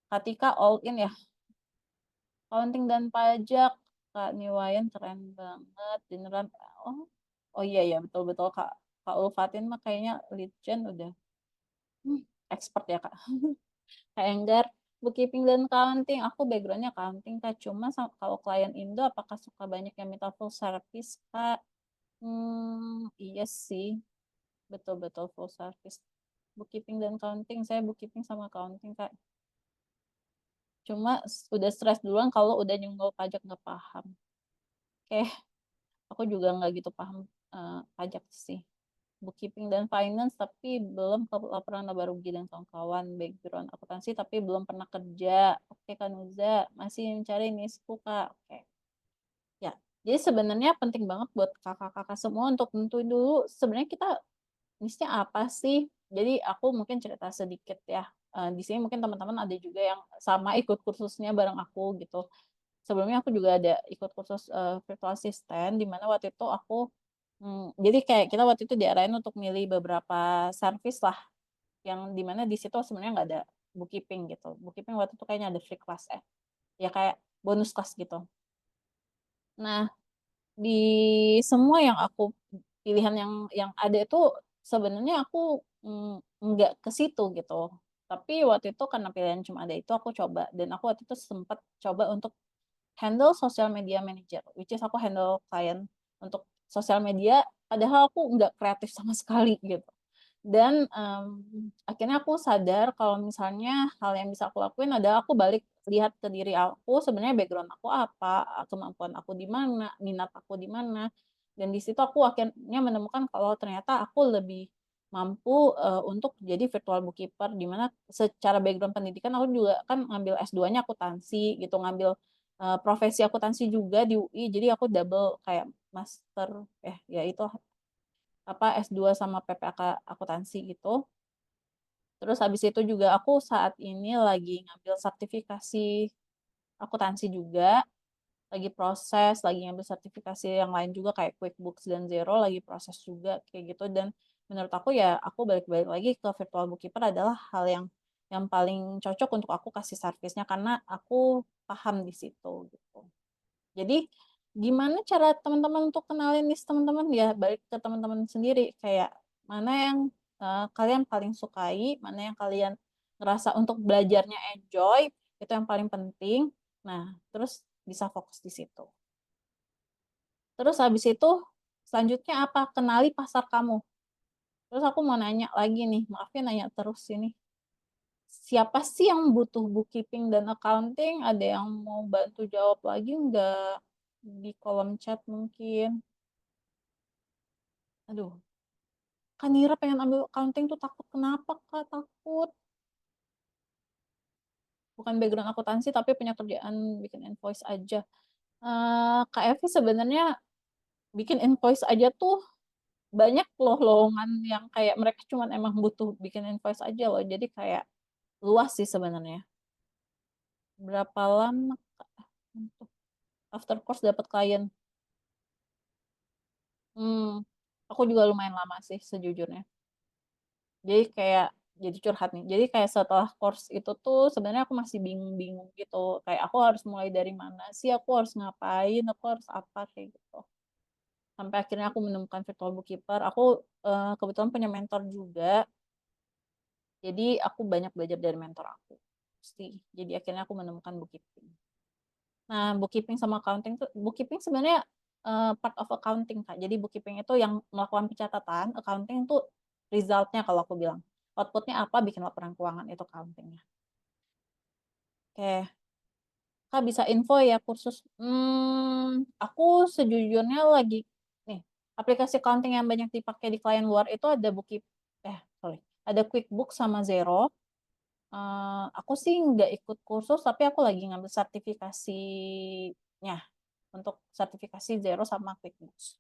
Katika all in ya. Accounting dan pajak, Kak Niwayan keren banget. Beneran, oh iya ya betul-betul Kak Ulfatin mah kayaknya lead gen udah expert ya Kak. Kak Enggar, bookkeeping dan accounting. Aku backgroundnya accounting Kak. Cuma kalau klien Indo apakah suka banyak yang minta full service Kak? Iya sih. Betul-betul full service. Bookkeeping dan accounting. Saya bookkeeping sama accounting Kak. Cuma udah stres duluan kalau udah nyunggul pajak nggak paham. Oke, aku juga nggak gitu paham pajak sih. Bookkeeping dan finance tapi belum ke laporan laba rugi dan kawan-kawan, background akuntansi tapi belum pernah kerja. Oke Kanuza, masih mencari nisku Kak. Oke. Ya, jadi sebenarnya penting banget buat kakak-kakak semua untuk tentuin dulu sebenarnya kita niche apa sih. Jadi aku mungkin cerita sedikit ya. Di sini mungkin teman-teman ada juga yang sama ikut kursusnya bareng aku gitu. Sebelumnya aku juga ada ikut kursus virtual assistant di mana waktu itu aku jadi kayak kita waktu itu diarahin untuk milih beberapa service lah yang dimana di situ sebenarnya nggak ada bookkeeping gitu. Bookkeeping waktu itu kayaknya ada free class ya kayak bonus class gitu. Nah, di semua yang aku pilihan yang ada itu sebenarnya aku nggak ke situ gitu. Tapi waktu itu karena pilihan cuma ada itu aku coba dan aku waktu itu sempat coba untuk handle social media manager, which is aku handle klien untuk sosial media, padahal aku nggak kreatif sama sekali gitu. Dan akhirnya aku sadar kalau misalnya hal yang bisa aku lakuin adalah aku balik lihat ke diri aku, sebenarnya background aku apa, kemampuan aku di mana, minat aku di mana. Dan di situ aku akhirnya menemukan kalau ternyata aku lebih mampu untuk jadi virtual bookkeeper, di mana secara background pendidikan aku juga kan ngambil S2-nya akuntansi gitu, ngambil profesi akuntansi juga di UI, jadi aku double kayak master, ya itu apa S2 sama PPAK akuntansi gitu. Terus habis itu juga aku saat ini lagi ngambil sertifikasi akuntansi juga, lagi proses, lagi ngambil sertifikasi yang lain juga kayak QuickBooks dan Xero, lagi proses juga kayak gitu. Dan menurut aku ya aku balik-balik lagi ke virtual bookkeeper adalah hal yang paling cocok untuk aku kasih servisnya karena aku paham di situ gitu. Jadi gimana cara teman-teman untuk kenalin nih teman-teman ya balik ke teman-teman sendiri kayak mana yang kalian paling sukai, mana yang kalian ngerasa untuk belajarnya enjoy, itu yang paling penting. Nah, terus bisa fokus di situ. Terus habis itu selanjutnya apa? Kenali pasar kamu. Terus aku mau nanya lagi nih, maaf ya nanya terus ini. Siapa sih yang butuh bookkeeping dan accounting? Ada yang mau bantu jawab lagi nggak di kolom chat mungkin? Aduh, Kanira pengen ambil accounting tuh takut. Kenapa Kak takut? Bukan background akuntansi tapi punya kerjaan bikin invoice aja. Kak Evi sebenarnya bikin invoice aja tuh banyak loh lowongan yang kayak mereka cuma emang butuh bikin invoice aja loh. Jadi kayak luas sih sebenarnya. Berapa lama Kak untuk after course dapat klien? Hmm, aku juga lumayan lama sih sejujurnya. Jadi kayak jadi curhat nih. Jadi kayak setelah course itu tuh sebenarnya aku masih bingung-bingung gitu. Kayak aku harus mulai dari mana sih? Aku harus ngapain? Aku harus apa kayak gitu. Sampai akhirnya aku menemukan virtual bookkeeper. Aku kebetulan punya mentor juga. Jadi aku banyak belajar dari mentor aku. Sih. Jadi akhirnya aku menemukan bookkeeping. Nah, bookkeeping sama accounting tuh bookkeeping sebenarnya part of accounting Kak. Jadi bookkeeping itu yang melakukan pencatatan, accounting itu resultnya kalau aku bilang. Outputnya apa bikin laporan keuangan itu accountingnya. Oke, Kak bisa info ya kursus. Aku sejujurnya lagi nih aplikasi accounting yang banyak dipakai di klien luar itu ada ada QuickBooks sama Xero. Aku sih nggak ikut kursus tapi aku lagi ngambil sertifikasinya untuk sertifikasi Xero sama QuickBooks.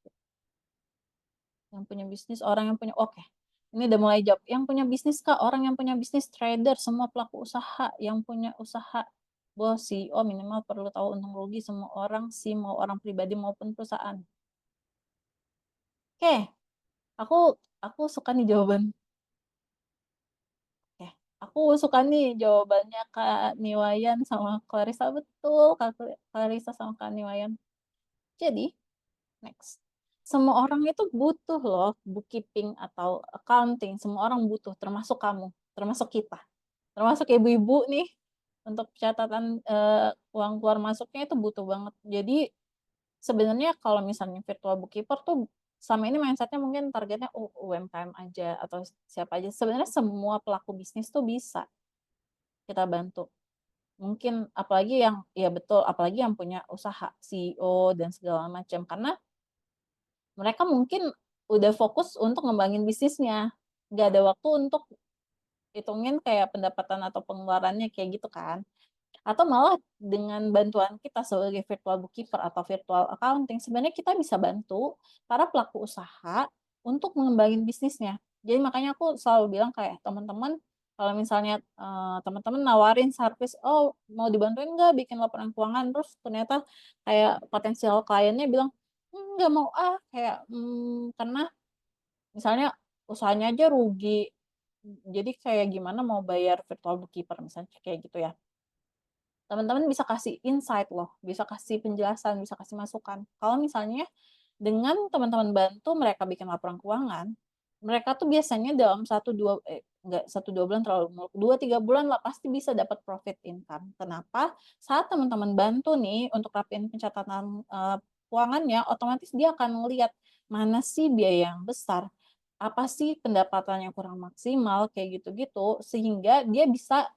Yang punya bisnis, orang yang punya, oke. Ini udah mulai jawab. Yang punya bisnis Kak, orang yang punya bisnis, trader, semua pelaku usaha yang punya usaha, bos, CEO minimal perlu tahu untung rugi semua orang sih, mau orang pribadi maupun perusahaan. Oke, Aku suka nih jawaban. Ya, aku suka nih jawabannya Kak Niwayan sama Clarissa, betul Kak Clarissa sama Kak Niwayan. Jadi, next. Semua orang itu butuh loh bookkeeping atau accounting, semua orang butuh, termasuk kamu, termasuk kita, termasuk ibu-ibu nih, untuk catatan uang keluar masuknya itu butuh banget. Jadi sebenarnya kalau misalnya virtual bookkeeper tuh sama ini mindsetnya mungkin targetnya UMKM aja atau siapa aja. Sebenarnya semua pelaku bisnis tuh bisa kita bantu. Mungkin apalagi yang ya betul, apalagi yang punya usaha, CEO dan segala macam. Karena mereka mungkin udah fokus untuk ngembangin bisnisnya. Nggak ada waktu untuk hitungin kayak pendapatan atau pengeluarannya kayak gitu kan. Atau malah dengan bantuan kita sebagai virtual bookkeeper atau virtual accounting, sebenarnya kita bisa bantu para pelaku usaha untuk mengembangin bisnisnya. Jadi makanya aku selalu bilang kayak teman-teman, kalau misalnya teman-teman nawarin service, oh mau dibantuin nggak bikin laporan keuangan, terus ternyata kayak potensial kliennya bilang, nggak mau ah, kayak karena misalnya usahanya aja rugi, jadi kayak gimana mau bayar virtual bookkeeper misalnya kayak gitu ya. Teman-teman bisa kasih insight loh, bisa kasih penjelasan, bisa kasih masukan. Kalau misalnya dengan teman-teman bantu mereka bikin laporan keuangan, mereka tuh biasanya dalam 1-2 bulan terlalu muluk, 2-3 bulan lah pasti bisa dapat profit income. Kenapa? Saat teman-teman bantu nih untuk rapiin pencatatan keuangannya, otomatis dia akan melihat mana sih biaya yang besar, apa sih pendapatan yang kurang maksimal, kayak gitu-gitu, sehingga dia bisa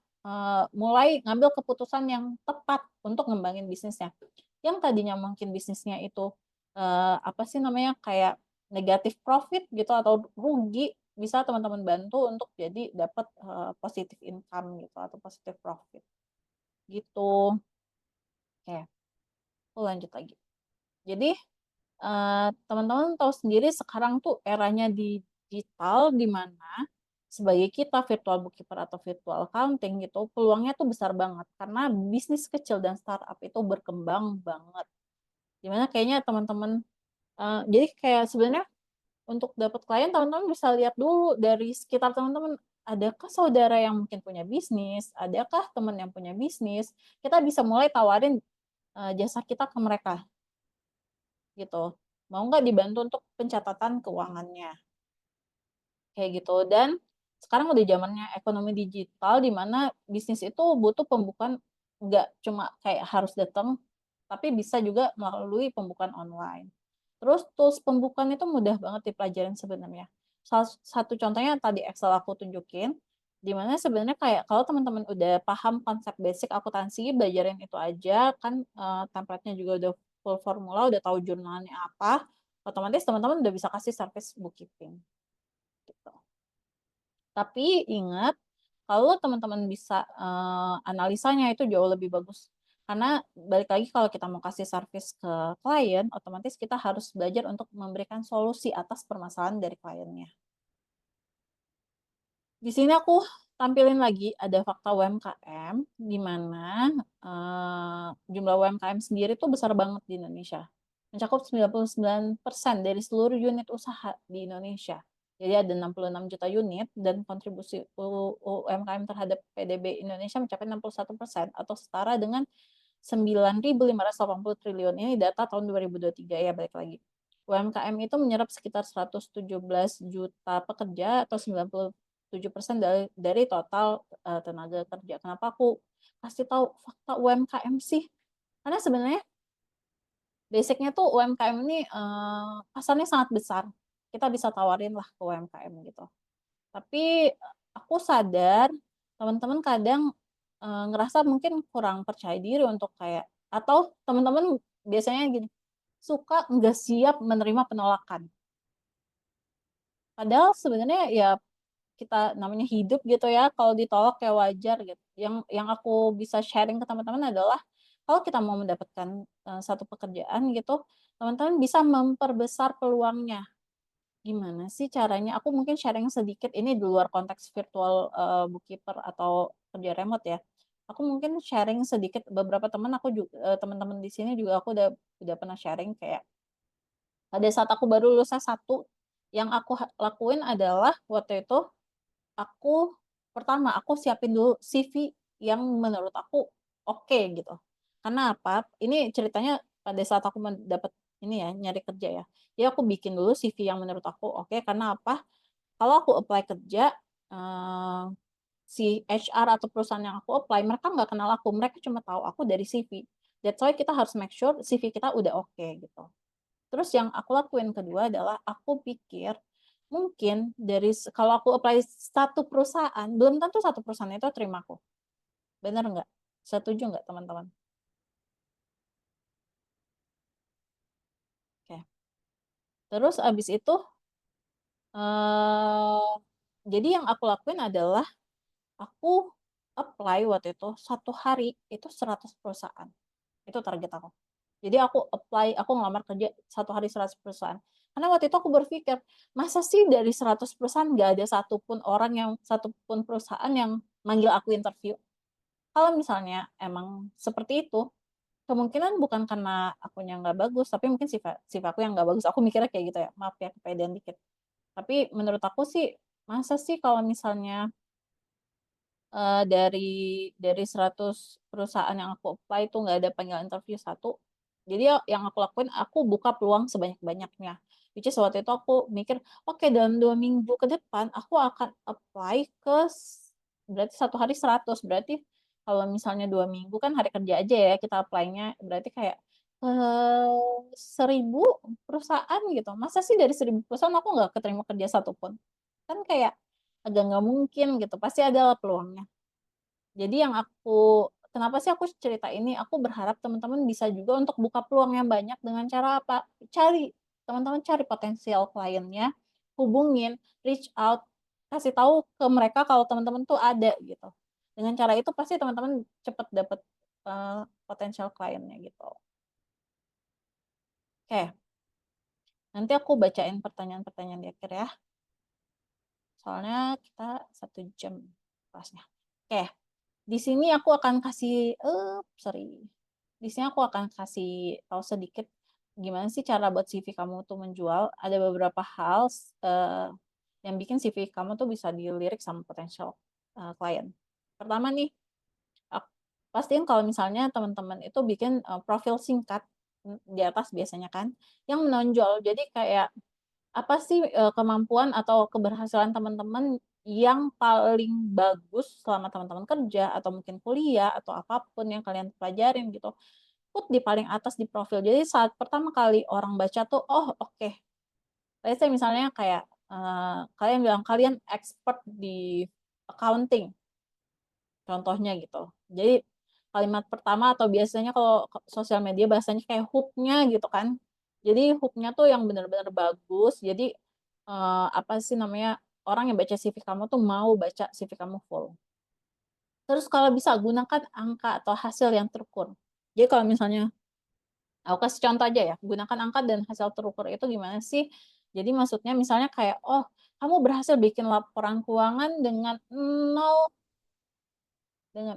mulai ngambil keputusan yang tepat untuk ngembangin bisnisnya. Yang tadinya mungkin bisnisnya itu apa sih namanya kayak negatif profit gitu atau rugi, bisa teman-teman bantu untuk jadi dapat positive income gitu atau positive profit gitu. Oke, aku lanjut lagi. Jadi teman-teman tahu sendiri sekarang tuh eranya digital di mana sebagai kita virtual bookkeeper atau virtual accounting gitu, peluangnya tuh besar banget karena bisnis kecil dan startup itu berkembang banget. Dimana kayaknya teman-teman jadi kayak sebenarnya untuk dapat klien teman-teman bisa lihat dulu dari sekitar teman-teman, adakah saudara yang mungkin punya bisnis, adakah teman yang punya bisnis, kita bisa mulai tawarin jasa kita ke mereka gitu. Mau nggak dibantu untuk pencatatan keuangannya kayak gitu. Dan sekarang udah zamannya ekonomi digital di mana bisnis itu butuh pembukaan nggak cuma kayak harus datang, tapi bisa juga melalui pembukaan online. Terus tools pembukaan itu mudah banget dipelajarin sebenarnya. Salah satu contohnya tadi Excel aku tunjukin, di mana sebenarnya kayak kalau teman-teman udah paham konsep basic akuntansi, belajarin itu aja, kan template-nya juga udah full formula, udah tahu jurnalnya apa, otomatis teman-teman udah bisa kasih service bookkeeping gitu. Tapi ingat, kalau teman-teman bisa analisanya itu jauh lebih bagus. Karena balik lagi kalau kita mau kasih service ke klien, otomatis kita harus belajar untuk memberikan solusi atas permasalahan dari kliennya. Di sini aku tampilin lagi ada fakta UMKM, di mana jumlah UMKM sendiri tuh besar banget di Indonesia. Mencakup 99% dari seluruh unit usaha di Indonesia. Jadi ada 66 juta unit dan kontribusi UMKM terhadap PDB Indonesia mencapai 61% atau setara dengan 9.580 triliun. Ini data tahun 2023 ya, balik lagi. UMKM itu menyerap sekitar 117 juta pekerja atau 97% dari total tenaga kerja. Kenapa aku kasih tahu fakta UMKM sih? Karena sebenarnya basicnya tuh UMKM ini pasarnya sangat besar. Kita bisa tawarin lah ke UMKM gitu. Tapi aku sadar teman-teman kadang ngerasa mungkin kurang percaya diri untuk kayak atau teman-teman biasanya gini, suka nggak siap menerima penolakan. Padahal sebenarnya ya kita namanya hidup gitu ya, kalau ditolak ya wajar gitu. Yang aku bisa sharing ke teman-teman adalah kalau kita mau mendapatkan satu pekerjaan gitu, teman-teman bisa memperbesar peluangnya. Gimana sih caranya? Aku mungkin sharing sedikit ini di luar konteks virtual bookkeeper atau kerja remote ya. Aku mungkin sharing sedikit beberapa teman aku juga teman-teman di sini juga aku udah pernah sharing kayak pada saat aku baru lulus S1 Yang aku lakuin adalah waktu itu pertama aku siapin dulu CV yang menurut aku oke gitu. Karena apa? Ini ceritanya pada saat aku dapat ini ya, nyari kerja ya. Jadi aku bikin dulu CV yang menurut aku oke, karena apa? Kalau aku apply kerja, eh, si HR atau perusahaan yang aku apply, mereka nggak kenal aku, mereka cuma tahu aku dari CV. That's why kita harus make sure CV kita udah oke gitu. Terus yang aku lakuin kedua adalah aku pikir mungkin kalau aku apply satu perusahaan, belum tentu satu perusahaan itu terima aku. Bener nggak? Setuju nggak teman-teman? Oke. Terus abis itu, eh, jadi yang aku lakuin adalah aku apply waktu itu 1 hari itu 100 perusahaan. Itu target aku. Jadi aku ngelamar kerja 1 hari 100 perusahaan. Karena waktu itu aku berpikir, masa sih dari 100 perusahaan nggak ada satupun perusahaan yang manggil aku interview. Kalau misalnya emang seperti itu, kemungkinan bukan karena akunya nggak bagus, tapi mungkin sifatku yang nggak bagus. Aku mikirnya kayak gitu ya, maaf ya kepedean dikit. Tapi menurut aku sih, masa sih kalau misalnya dari 100 perusahaan yang aku apply itu nggak ada panggilan interview satu. Jadi yang aku lakuin, aku buka peluang sebanyak-banyaknya. Which is waktu itu aku mikir, oke, dalam 2 minggu ke depan aku akan apply berarti 1 hari 100. Berarti kalau misalnya 2 minggu kan hari kerja aja ya kita apply-nya, berarti kayak 1.000 perusahaan gitu. Masa sih dari 1.000 perusahaan aku nggak keterima kerja satupun? Kan kayak agak nggak mungkin gitu. Pasti adalah peluangnya. Jadi kenapa sih aku cerita ini? Aku berharap teman-teman bisa juga untuk buka peluang yang banyak dengan cara apa? Teman-teman cari potensial kliennya, hubungin, reach out, kasih tahu ke mereka kalau teman-teman tuh ada gitu. Dengan cara itu pasti teman-teman cepat dapat potensial kliennya gitu. Oke, nanti aku bacain pertanyaan-pertanyaan di akhir ya. Soalnya kita 1 jam kelasnya. Oke, di sini aku akan kasih, sorry. Di sini aku akan kasih tahu sedikit gimana sih cara buat CV kamu tuh menjual. Ada beberapa hal eh, yang bikin CV kamu tuh bisa dilirik sama potensial klien. Pertama nih, pastiin kalau misalnya teman-teman itu bikin profil singkat di atas biasanya kan, yang menonjol. Jadi kayak apa sih kemampuan atau keberhasilan teman-teman yang paling bagus selama teman-teman kerja atau mungkin kuliah atau apapun yang kalian pelajarin gitu, put di paling atas di profil. Jadi saat pertama kali orang baca tuh, oh oke. Saya misalnya kayak kalian bilang kalian expert di accounting, contohnya gitu. Jadi kalimat pertama atau biasanya kalau sosial media bahasanya kayak hook-nya gitu kan. Jadi hook-nya tuh yang benar-benar bagus. Jadi apa sih namanya, orang yang baca CV kamu tuh mau baca CV kamu full. Terus kalau bisa gunakan angka atau hasil yang terukur. Jadi kalau misalnya aku kasih contoh aja ya, gunakan angka dan hasil terukur itu gimana sih? Jadi maksudnya misalnya kayak, oh kamu berhasil bikin laporan keuangan dengan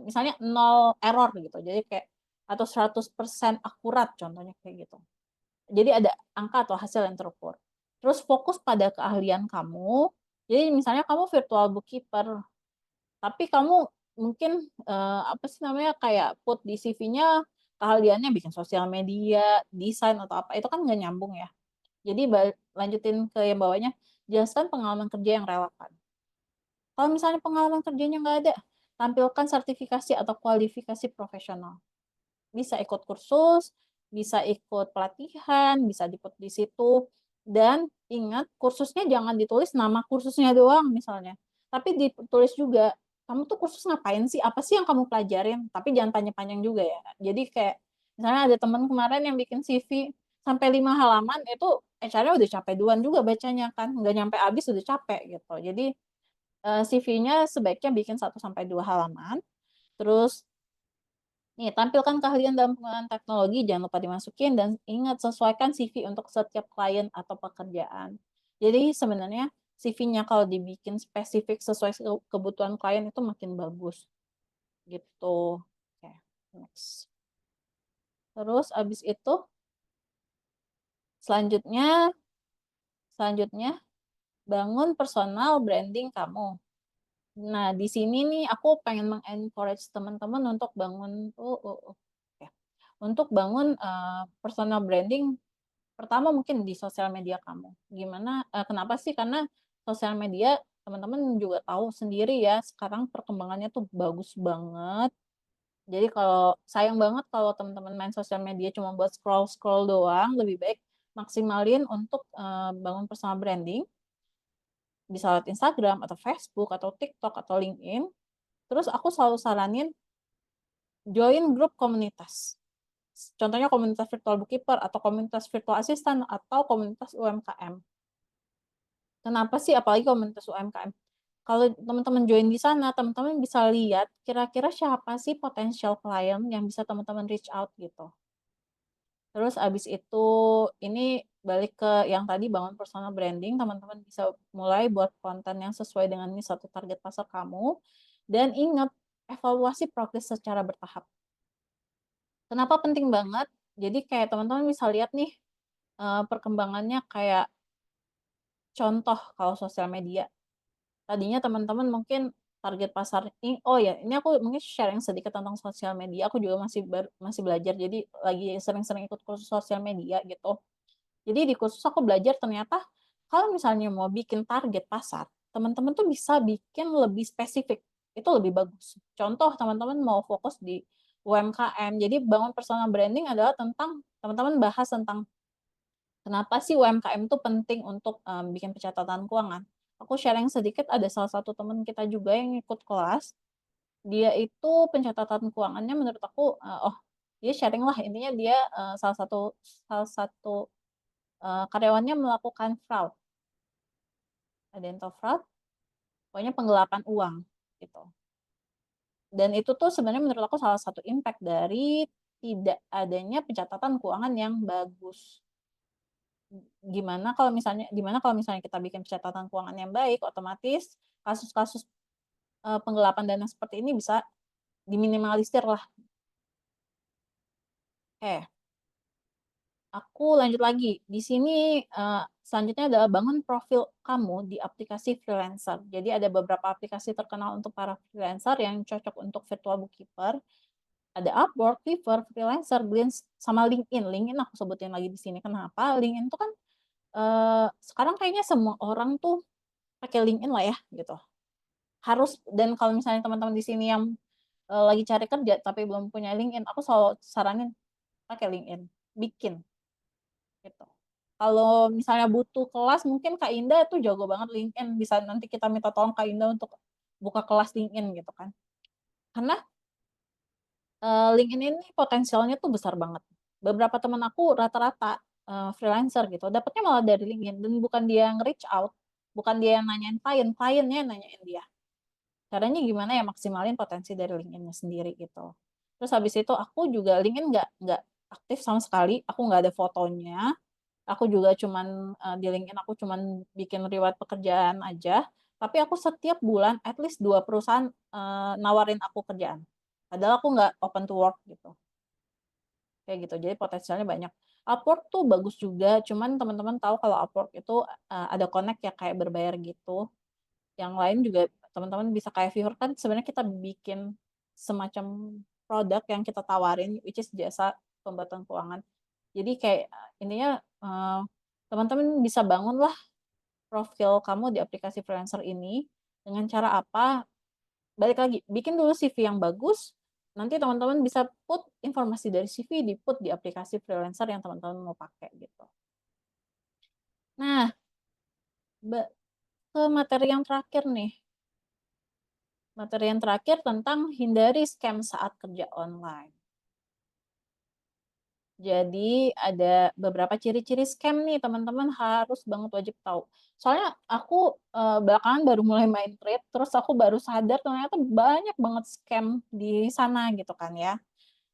misalnya 0 error gitu. Jadi kayak atau 100% akurat contohnya kayak gitu. Jadi ada angka atau hasil yang terukur. Terus fokus pada keahlian kamu. Jadi misalnya kamu virtual bookkeeper, tapi kamu mungkin apa sih namanya kayak put di CV-nya keahliannya bikin sosial media, desain atau apa, itu kan nggak nyambung ya. Jadi lanjutin ke yang bawahnya, jelaskan pengalaman kerja yang relevan. Kalau misalnya pengalaman kerjanya nggak ada, tampilkan sertifikasi atau kualifikasi profesional. Bisa ikut kursus, bisa ikut pelatihan, bisa diput di situ. Dan ingat, kursusnya jangan ditulis nama kursusnya doang misalnya. Tapi ditulis juga, kamu tuh kursus ngapain sih? Apa sih yang kamu pelajarin? Tapi jangan panjang-panjang juga ya. Jadi kayak, misalnya ada teman kemarin yang bikin CV sampai 5 halaman, itu HR-nya udah capek duluan juga bacanya kan. Nggak nyampe habis udah capek gitu. Jadi CV-nya sebaiknya bikin 1 sampai 2 halaman. Terus nih, tampilkan keahlian dalam penggunaan teknologi, jangan lupa dimasukin, dan ingat sesuaikan CV untuk setiap klien atau pekerjaan. Jadi sebenarnya CV-nya kalau dibikin spesifik sesuai kebutuhan klien itu makin bagus. Gitu. Oke, next. Terus abis itu selanjutnya bangun personal branding kamu. Nah, di sini nih aku pengen mengencourage teman-teman untuk bangun ya. Untuk bangun personal branding pertama mungkin di sosial media kamu. Kenapa sih? Karena sosial media teman-teman juga tahu sendiri ya, sekarang perkembangannya tuh bagus banget. Jadi kalau sayang banget kalau teman-teman main sosial media cuma buat scroll-scroll doang, lebih baik maksimalin untuk bangun personal branding, bisa lewat Instagram atau Facebook atau TikTok atau LinkedIn. Terus aku selalu saranin join grup komunitas. Contohnya komunitas virtual bookkeeper atau komunitas virtual assistant atau komunitas UMKM. Kenapa sih apalagi komunitas UMKM? Kalau teman-teman join di sana, teman-teman bisa lihat kira-kira siapa sih potensial klien yang bisa teman-teman reach out gitu. Terus abis itu ini balik ke yang tadi bangun personal branding, teman-teman bisa mulai buat konten yang sesuai dengan ini satu target pasar kamu. Dan ingat, evaluasi progres secara bertahap. Kenapa penting banget? Jadi kayak teman-teman bisa lihat nih perkembangannya kayak contoh kalau sosial media. Tadinya teman-teman mungkin target pasar ini, oh ya, ini aku mungkin sharing sedikit tentang sosial media. Aku juga masih belajar, jadi lagi sering-sering ikut kursus sosial media gitu. Jadi di kursus aku belajar ternyata kalau misalnya mau bikin target pasar, teman-teman tuh bisa bikin lebih spesifik. Itu lebih bagus. Contoh teman-teman mau fokus di UMKM. Jadi bangun personal branding adalah tentang teman-teman bahas tentang kenapa sih UMKM itu penting untuk bikin pencatatan keuangan. Aku sharing sedikit, ada salah satu teman kita juga yang ikut kelas. Dia itu pencatatan keuangannya menurut aku, dia sharing lah intinya dia salah satu karyawannya melakukan fraud, ada yang tahu fraud, pokoknya penggelapan uang gitu. Dan itu tuh sebenarnya menurut aku salah satu impact dari tidak adanya pencatatan keuangan yang bagus. Gimana kalau misalnya kita bikin pencatatan keuangan yang baik, otomatis kasus-kasus penggelapan dana seperti ini bisa diminimalisir lah. Oke, aku lanjut lagi. Di sini selanjutnya adalah bangun profil kamu di aplikasi freelancer. Jadi ada beberapa aplikasi terkenal untuk para freelancer yang cocok untuk virtual bookkeeper. Ada Upwork, Fiverr, Freelancer, Glints, sama LinkedIn. LinkedIn aku sebutin lagi di sini. Kenapa? LinkedIn tuh kan sekarang kayaknya semua orang tuh pakai LinkedIn lah ya gitu. Harus, dan kalau misalnya teman-teman di sini yang lagi cari kerja tapi belum punya LinkedIn, aku selalu saranin pakai LinkedIn, bikin gitu. Kalau misalnya butuh kelas, mungkin Kak Indah tuh jago banget LinkedIn, bisa nanti kita minta tolong Kak Indah untuk buka kelas LinkedIn gitu kan. Karena LinkedIn ini potensialnya tuh besar banget. Beberapa teman aku rata-rata freelancer gitu, dapetnya malah dari LinkedIn, dan bukan dia yang reach out, bukan dia yang nanyain klien, kliennya yang nanyain dia. Caranya gimana ya maksimalin potensi dari LinkedIn-nya sendiri gitu. Terus habis itu aku juga LinkedIn nggak aktif sama sekali, aku nggak ada fotonya. Aku juga cuman di LinkedIn aku cuman bikin riwayat pekerjaan aja. Tapi aku setiap bulan at least 2 perusahaan nawarin aku kerjaan. Padahal aku nggak open to work gitu. Kayak gitu. Jadi potensialnya banyak. Upwork tuh bagus juga, cuman teman-teman tahu kalau Upwork itu ada connect ya kayak berbayar gitu. Yang lain juga teman-teman bisa kayak Fiverr, kan sebenarnya kita bikin semacam produk yang kita tawarin, which is jasa pembuatan keuangan. Jadi kayak intinya teman-teman bisa bangunlah profil kamu di aplikasi freelancer ini dengan cara apa? Balik lagi, bikin dulu CV yang bagus. Nanti teman-teman bisa put informasi dari CV di put di aplikasi freelancer yang teman-teman mau pakai gitu. Nah, ke materi yang terakhir nih. Materi yang terakhir tentang hindari scam saat kerja online. Jadi ada beberapa ciri-ciri scam nih teman-teman harus banget wajib tahu. Soalnya aku belakangan baru mulai main trade, terus aku baru sadar ternyata banyak banget scam di sana gitu kan ya.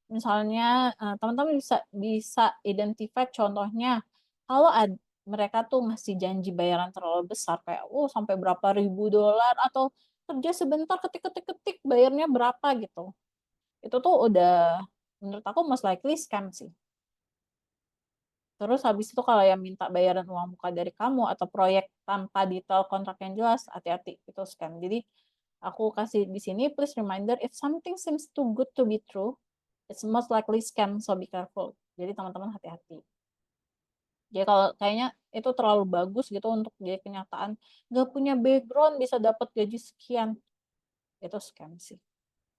Misalnya teman-teman bisa bisa identify contohnya kalau mereka tuh ngasih janji bayaran terlalu besar kayak sampai berapa ribu dolar atau kerja sebentar ketik-ketik-ketik bayarnya berapa gitu. Itu tuh udah menurut aku most likely scam sih. Terus habis itu kalau yang minta bayaran uang muka dari kamu atau proyek tanpa detail kontrak yang jelas, hati-hati itu scam. Jadi aku kasih di sini please reminder if something seems too good to be true, it's most likely scam, so be careful. Jadi teman-teman hati-hati. Jadi kalau kayaknya itu terlalu bagus gitu untuk jadi kenyataan, nggak punya background bisa dapat gaji sekian, itu scam sih.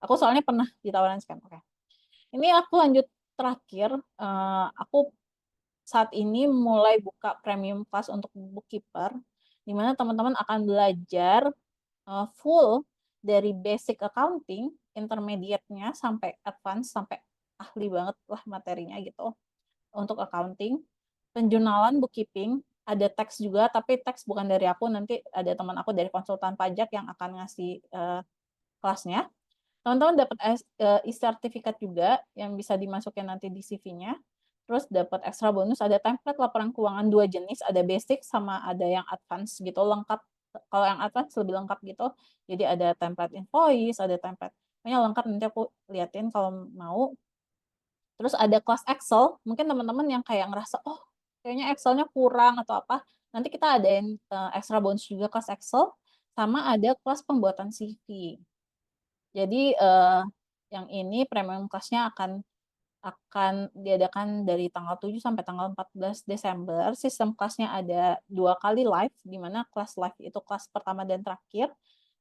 Aku soalnya pernah ditawarin scam. Oke. Ini aku lanjut terakhir. Aku saat ini mulai buka premium class untuk bookkeeper, di mana teman-teman akan belajar full dari basic accounting, intermediate-nya sampai advance, sampai ahli banget lah materinya gitu untuk accounting, penjurnalan, bookkeeping, ada teks juga, tapi teks bukan dari aku, nanti ada teman aku dari konsultan pajak yang akan ngasih kelasnya. Teman-teman dapat e-sertifikat juga yang bisa dimasukin nanti di CV-nya. Terus dapat ekstra bonus, ada template laporan keuangan 2 jenis, ada basic sama ada yang advance gitu, lengkap. Kalau yang advance lebih lengkap gitu. Jadi ada template invoice, ada template. Pokoknya lengkap, nanti aku liatin kalau mau. Terus ada kelas Excel, mungkin teman-teman yang kayak ngerasa, oh kayaknya Excel-nya kurang atau apa, nanti kita adain extra bonus juga kelas Excel, sama ada kelas pembuatan CV. Jadi yang ini premium kelasnya akan diadakan dari tanggal 7 sampai tanggal 14 Desember. Sistem kelasnya ada 2 kali live, di mana kelas live itu kelas pertama dan terakhir.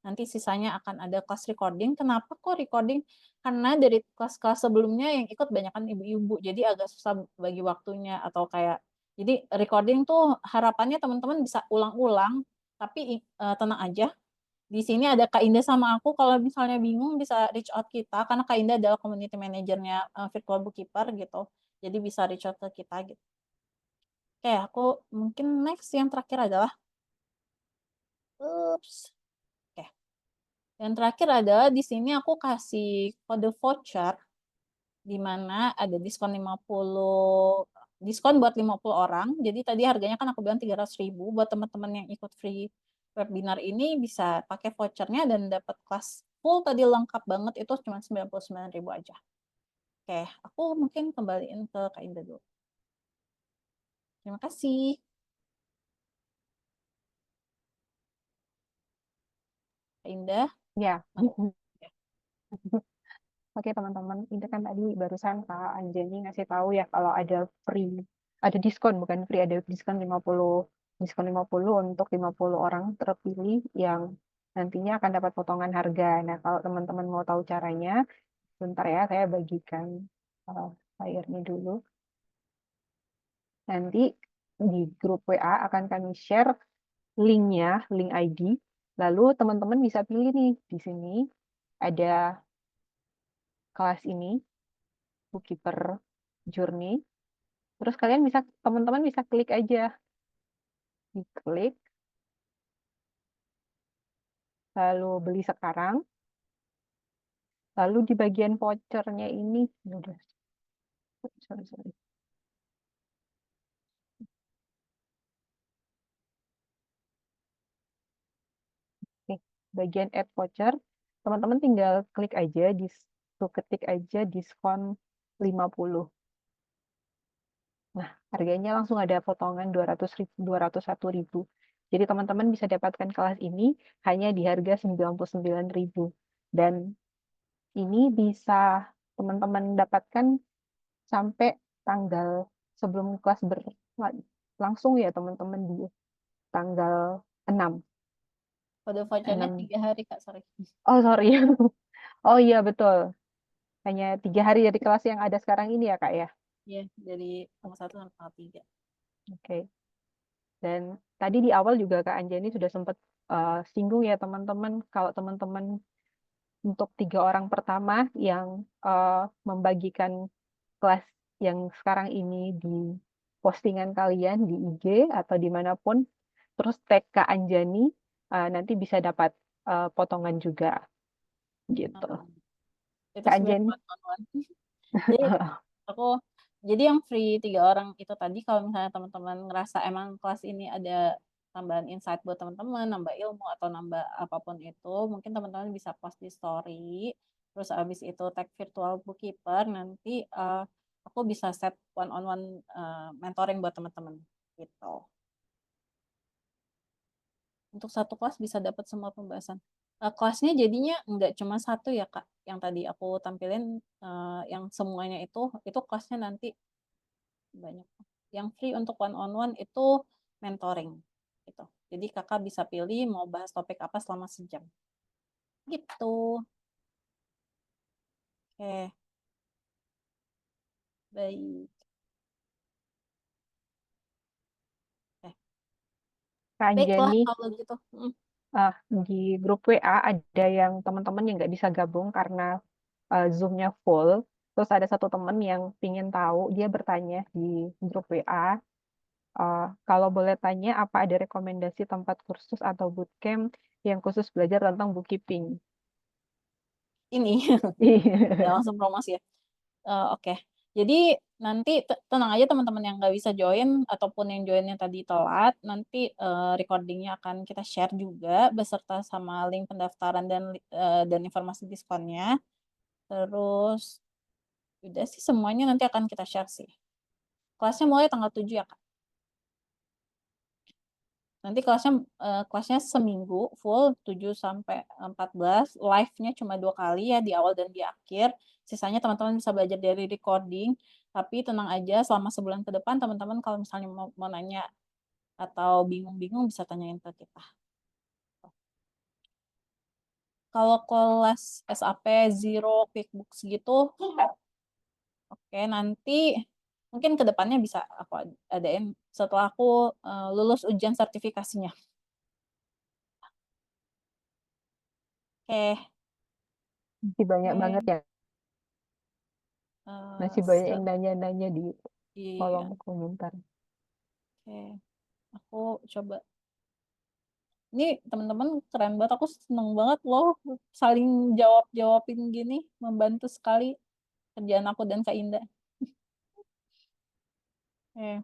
Nanti sisanya akan ada kelas recording. Kenapa kok recording? Karena dari kelas-kelas sebelumnya yang ikut banyakan ibu-ibu, jadi agak susah bagi waktunya atau kayak jadi recording tuh harapannya teman-teman bisa ulang-ulang, tapi tenang aja. Di sini ada Kak Indah sama aku, kalau misalnya bingung bisa reach out kita, karena Kak Indah adalah community manajernya Virtual Bookkeeper gitu. Jadi bisa reach out ke kita gitu. Oke, aku mungkin next yang terakhir adalah, oops. Oke. Yang terakhir adalah di sini aku kasih kode voucher di mana ada diskon buat 50 orang. Jadi tadi harganya kan aku bilang 300.000, buat teman-teman yang ikut free webinar ini bisa pakai vouchernya dan dapat kelas full tadi lengkap banget, itu cuma 99.000 aja. Oke, aku mungkin kembaliin ke Kak Indah dulu. Terima kasih. Kak Indah. Ya. Ya. Oke teman-teman, ini kan tadi barusan Kak Anjani ngasih tahu ya kalau ada diskon, bukan free, ada diskon 50 untuk 50 orang terpilih yang nantinya akan dapat potongan harga. Nah, kalau teman-teman mau tahu caranya, bentar ya, saya bagikan layarnya dulu. Nanti di grup WA akan kami share linknya, link ID. Lalu teman-teman bisa pilih nih, di sini ada kelas ini, Bookkeeper Journey. Terus teman-teman bisa klik aja. Diklik, lalu beli sekarang. Lalu di bagian vouchernya ini, udah, sorry. Oke, bagian add voucher, teman-teman tinggal klik aja, ketik aja diskon 50. Nah, harganya langsung ada potongan 200.000, 201.000. Jadi teman-teman bisa dapatkan kelas ini hanya di harga 99.000. Dan ini bisa teman-teman dapatkan sampai tanggal sebelum kelas berlangsung ya teman-teman, di tanggal 6. Kode vouchernya 6. 3 hari, Kak, sorry. Oh, sorry. Oh iya, betul. Hanya 3 hari dari kelas yang ada sekarang ini ya, Kak ya. Iya, dari tanggal 1 sampai tanggal 3. Oke. Dan tadi di awal juga Kak Anjani sudah sempat singgung ya teman-teman, kalau teman-teman untuk 3 orang pertama yang membagikan kelas yang sekarang ini di postingan kalian di IG atau dimanapun, terus tag Kak Anjani, nanti bisa dapat potongan juga gitu. Itu Kak sebenarnya Anjani. buat Jadi aku jadi yang free 3 orang itu tadi, kalau misalnya teman-teman ngerasa emang kelas ini ada tambahan insight buat teman-teman, nambah ilmu atau nambah apapun itu, mungkin teman-teman bisa post di story, terus abis itu tag virtual bookkeeper, nanti aku bisa set one-on-one mentoring buat teman-teman gitu. Untuk satu kelas bisa dapat semua pembahasan. Kelasnya jadinya nggak cuma satu ya Kak, yang tadi aku tampilin yang semuanya itu kelasnya nanti banyak. Yang free untuk one on one itu mentoring gitu. Jadi Kakak bisa pilih mau bahas topik apa selama sejam. Gitu. Oke, baik. Eh, Kak baiklah Anjani, kalau gitu. di grup WA ada yang teman-teman yang nggak bisa gabung karena Zoom-nya full. Terus ada satu teman yang pingin tahu, dia bertanya di grup WA, kalau boleh tanya apa ada rekomendasi tempat kursus atau bootcamp yang khusus belajar tentang bookkeeping. Ini udah langsung promosi ya. Oke. Jadi nanti tenang aja teman-teman yang nggak bisa join ataupun yang joinnya tadi telat, nanti recordingnya akan kita share juga beserta sama link pendaftaran dan informasi diskonnya. Terus udah sih semuanya nanti akan kita share sih. Kelasnya mulai tanggal 7 ya Kak. Nanti kelasnya seminggu full 7 sampai 14. Live-nya cuma 2 kali ya di awal dan di akhir. Sisanya teman-teman bisa belajar dari recording. Tapi tenang aja selama sebulan ke depan teman-teman kalau misalnya mau nanya atau bingung-bingung bisa tanyain ke kita. Kalau kelas SAP Zero QuickBooks gitu, oke nanti mungkin ke depannya bisa aku adain setelah aku lulus ujian sertifikasinya. Oke, Masih banyak banget oke. ya, Eh, masih banyak yang nanya-nanya di kolom iya, komentar. oke. Aku coba. Ini teman-teman keren banget. Aku seneng banget loh saling jawab-jawabin gini, membantu sekali kerjaan aku dan Kak Indah. Oke,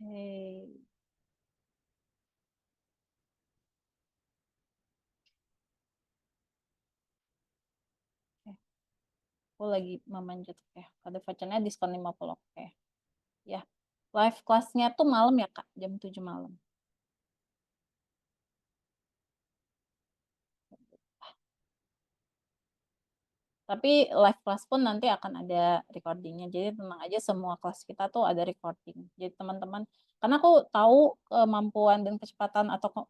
oke. Oke. Aku lagi memanjat. Oke, kode vouchernya diskon 50. Oke. Ya, live kelasnya tuh malam ya Kak, jam 7 malam. Tapi live kelas pun nanti akan ada recordingnya. Jadi tenang aja semua kelas kita tuh ada recording. Jadi teman-teman, karena aku tahu kemampuan dan kecepatan atau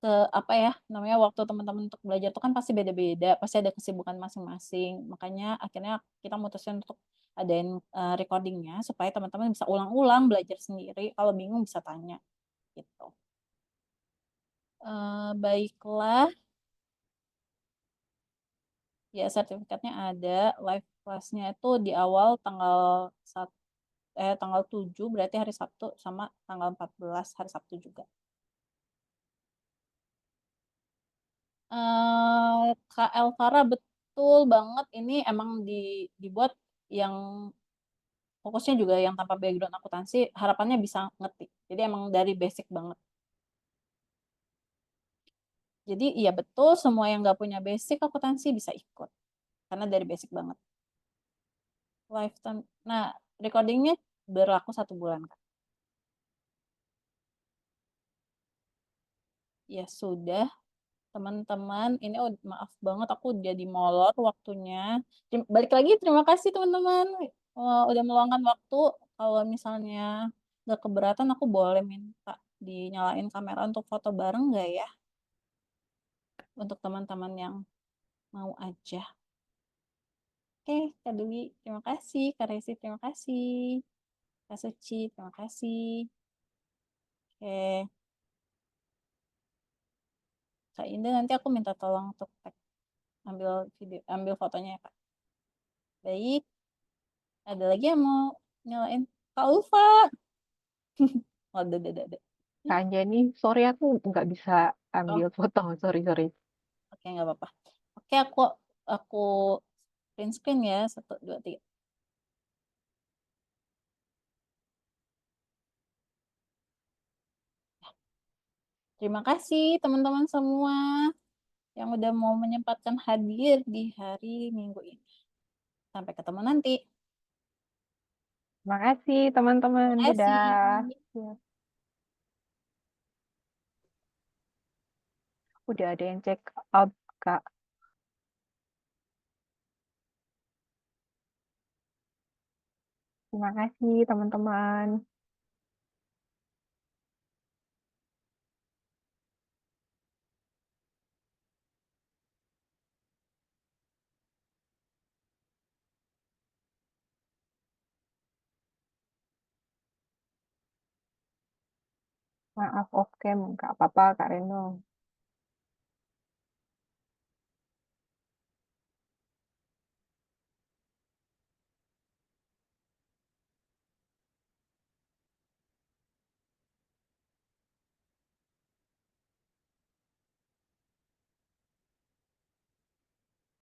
ke apa ya namanya waktu teman-teman untuk belajar itu kan pasti beda-beda, pasti ada kesibukan masing-masing. Makanya akhirnya kita mutusin untuk adain recordingnya supaya teman-teman bisa ulang-ulang belajar sendiri. Kalau bingung bisa tanya gitu. Baiklah, ya sertifikatnya ada. Live kelasnya itu di awal tanggal 7 berarti hari Sabtu sama tanggal 14 hari Sabtu juga. Kak Elvara betul banget ini emang dibuat yang fokusnya juga yang tanpa background akuntansi harapannya bisa ngerti. Jadi emang dari basic banget. Jadi iya betul semua yang nggak punya basic akuntansi bisa ikut karena dari basic banget. Lifetime. Nah, recordingnya berlaku 1 bulan Kak. Ya sudah teman-teman, ini maaf banget aku jadi molor waktunya. Balik lagi terima kasih teman-teman udah meluangkan waktu. Kalau misalnya nggak keberatan aku boleh minta dinyalain kamera untuk foto bareng nggak ya? Untuk teman-teman yang mau aja. Oke, Kak Dwi, terima kasih. Kak Resi, terima kasih. Kak Suci, terima kasih. Oke, Kak Indah nanti aku minta tolong untuk ambil video, ambil fotonya ya, Kak. Baik, ada lagi yang mau nyalain? Kak Ulfa. Oh, ada. Kak Anjani, sorry aku nggak bisa Oh, ambil foto, sorry, sorry. oke, nggak apa-apa. Oke, aku print screen ya. 1, 2, 3. Terima kasih teman-teman semua. yang udah mau menyempatkan hadir di hari Minggu ini. Sampai ketemu nanti. Makasih teman-teman. Terima Dadah. kasih. Ya, udah ada yang check out, Kak. Terima kasih teman-teman. Maaf off cam, nggak apa-apa Kak Reno.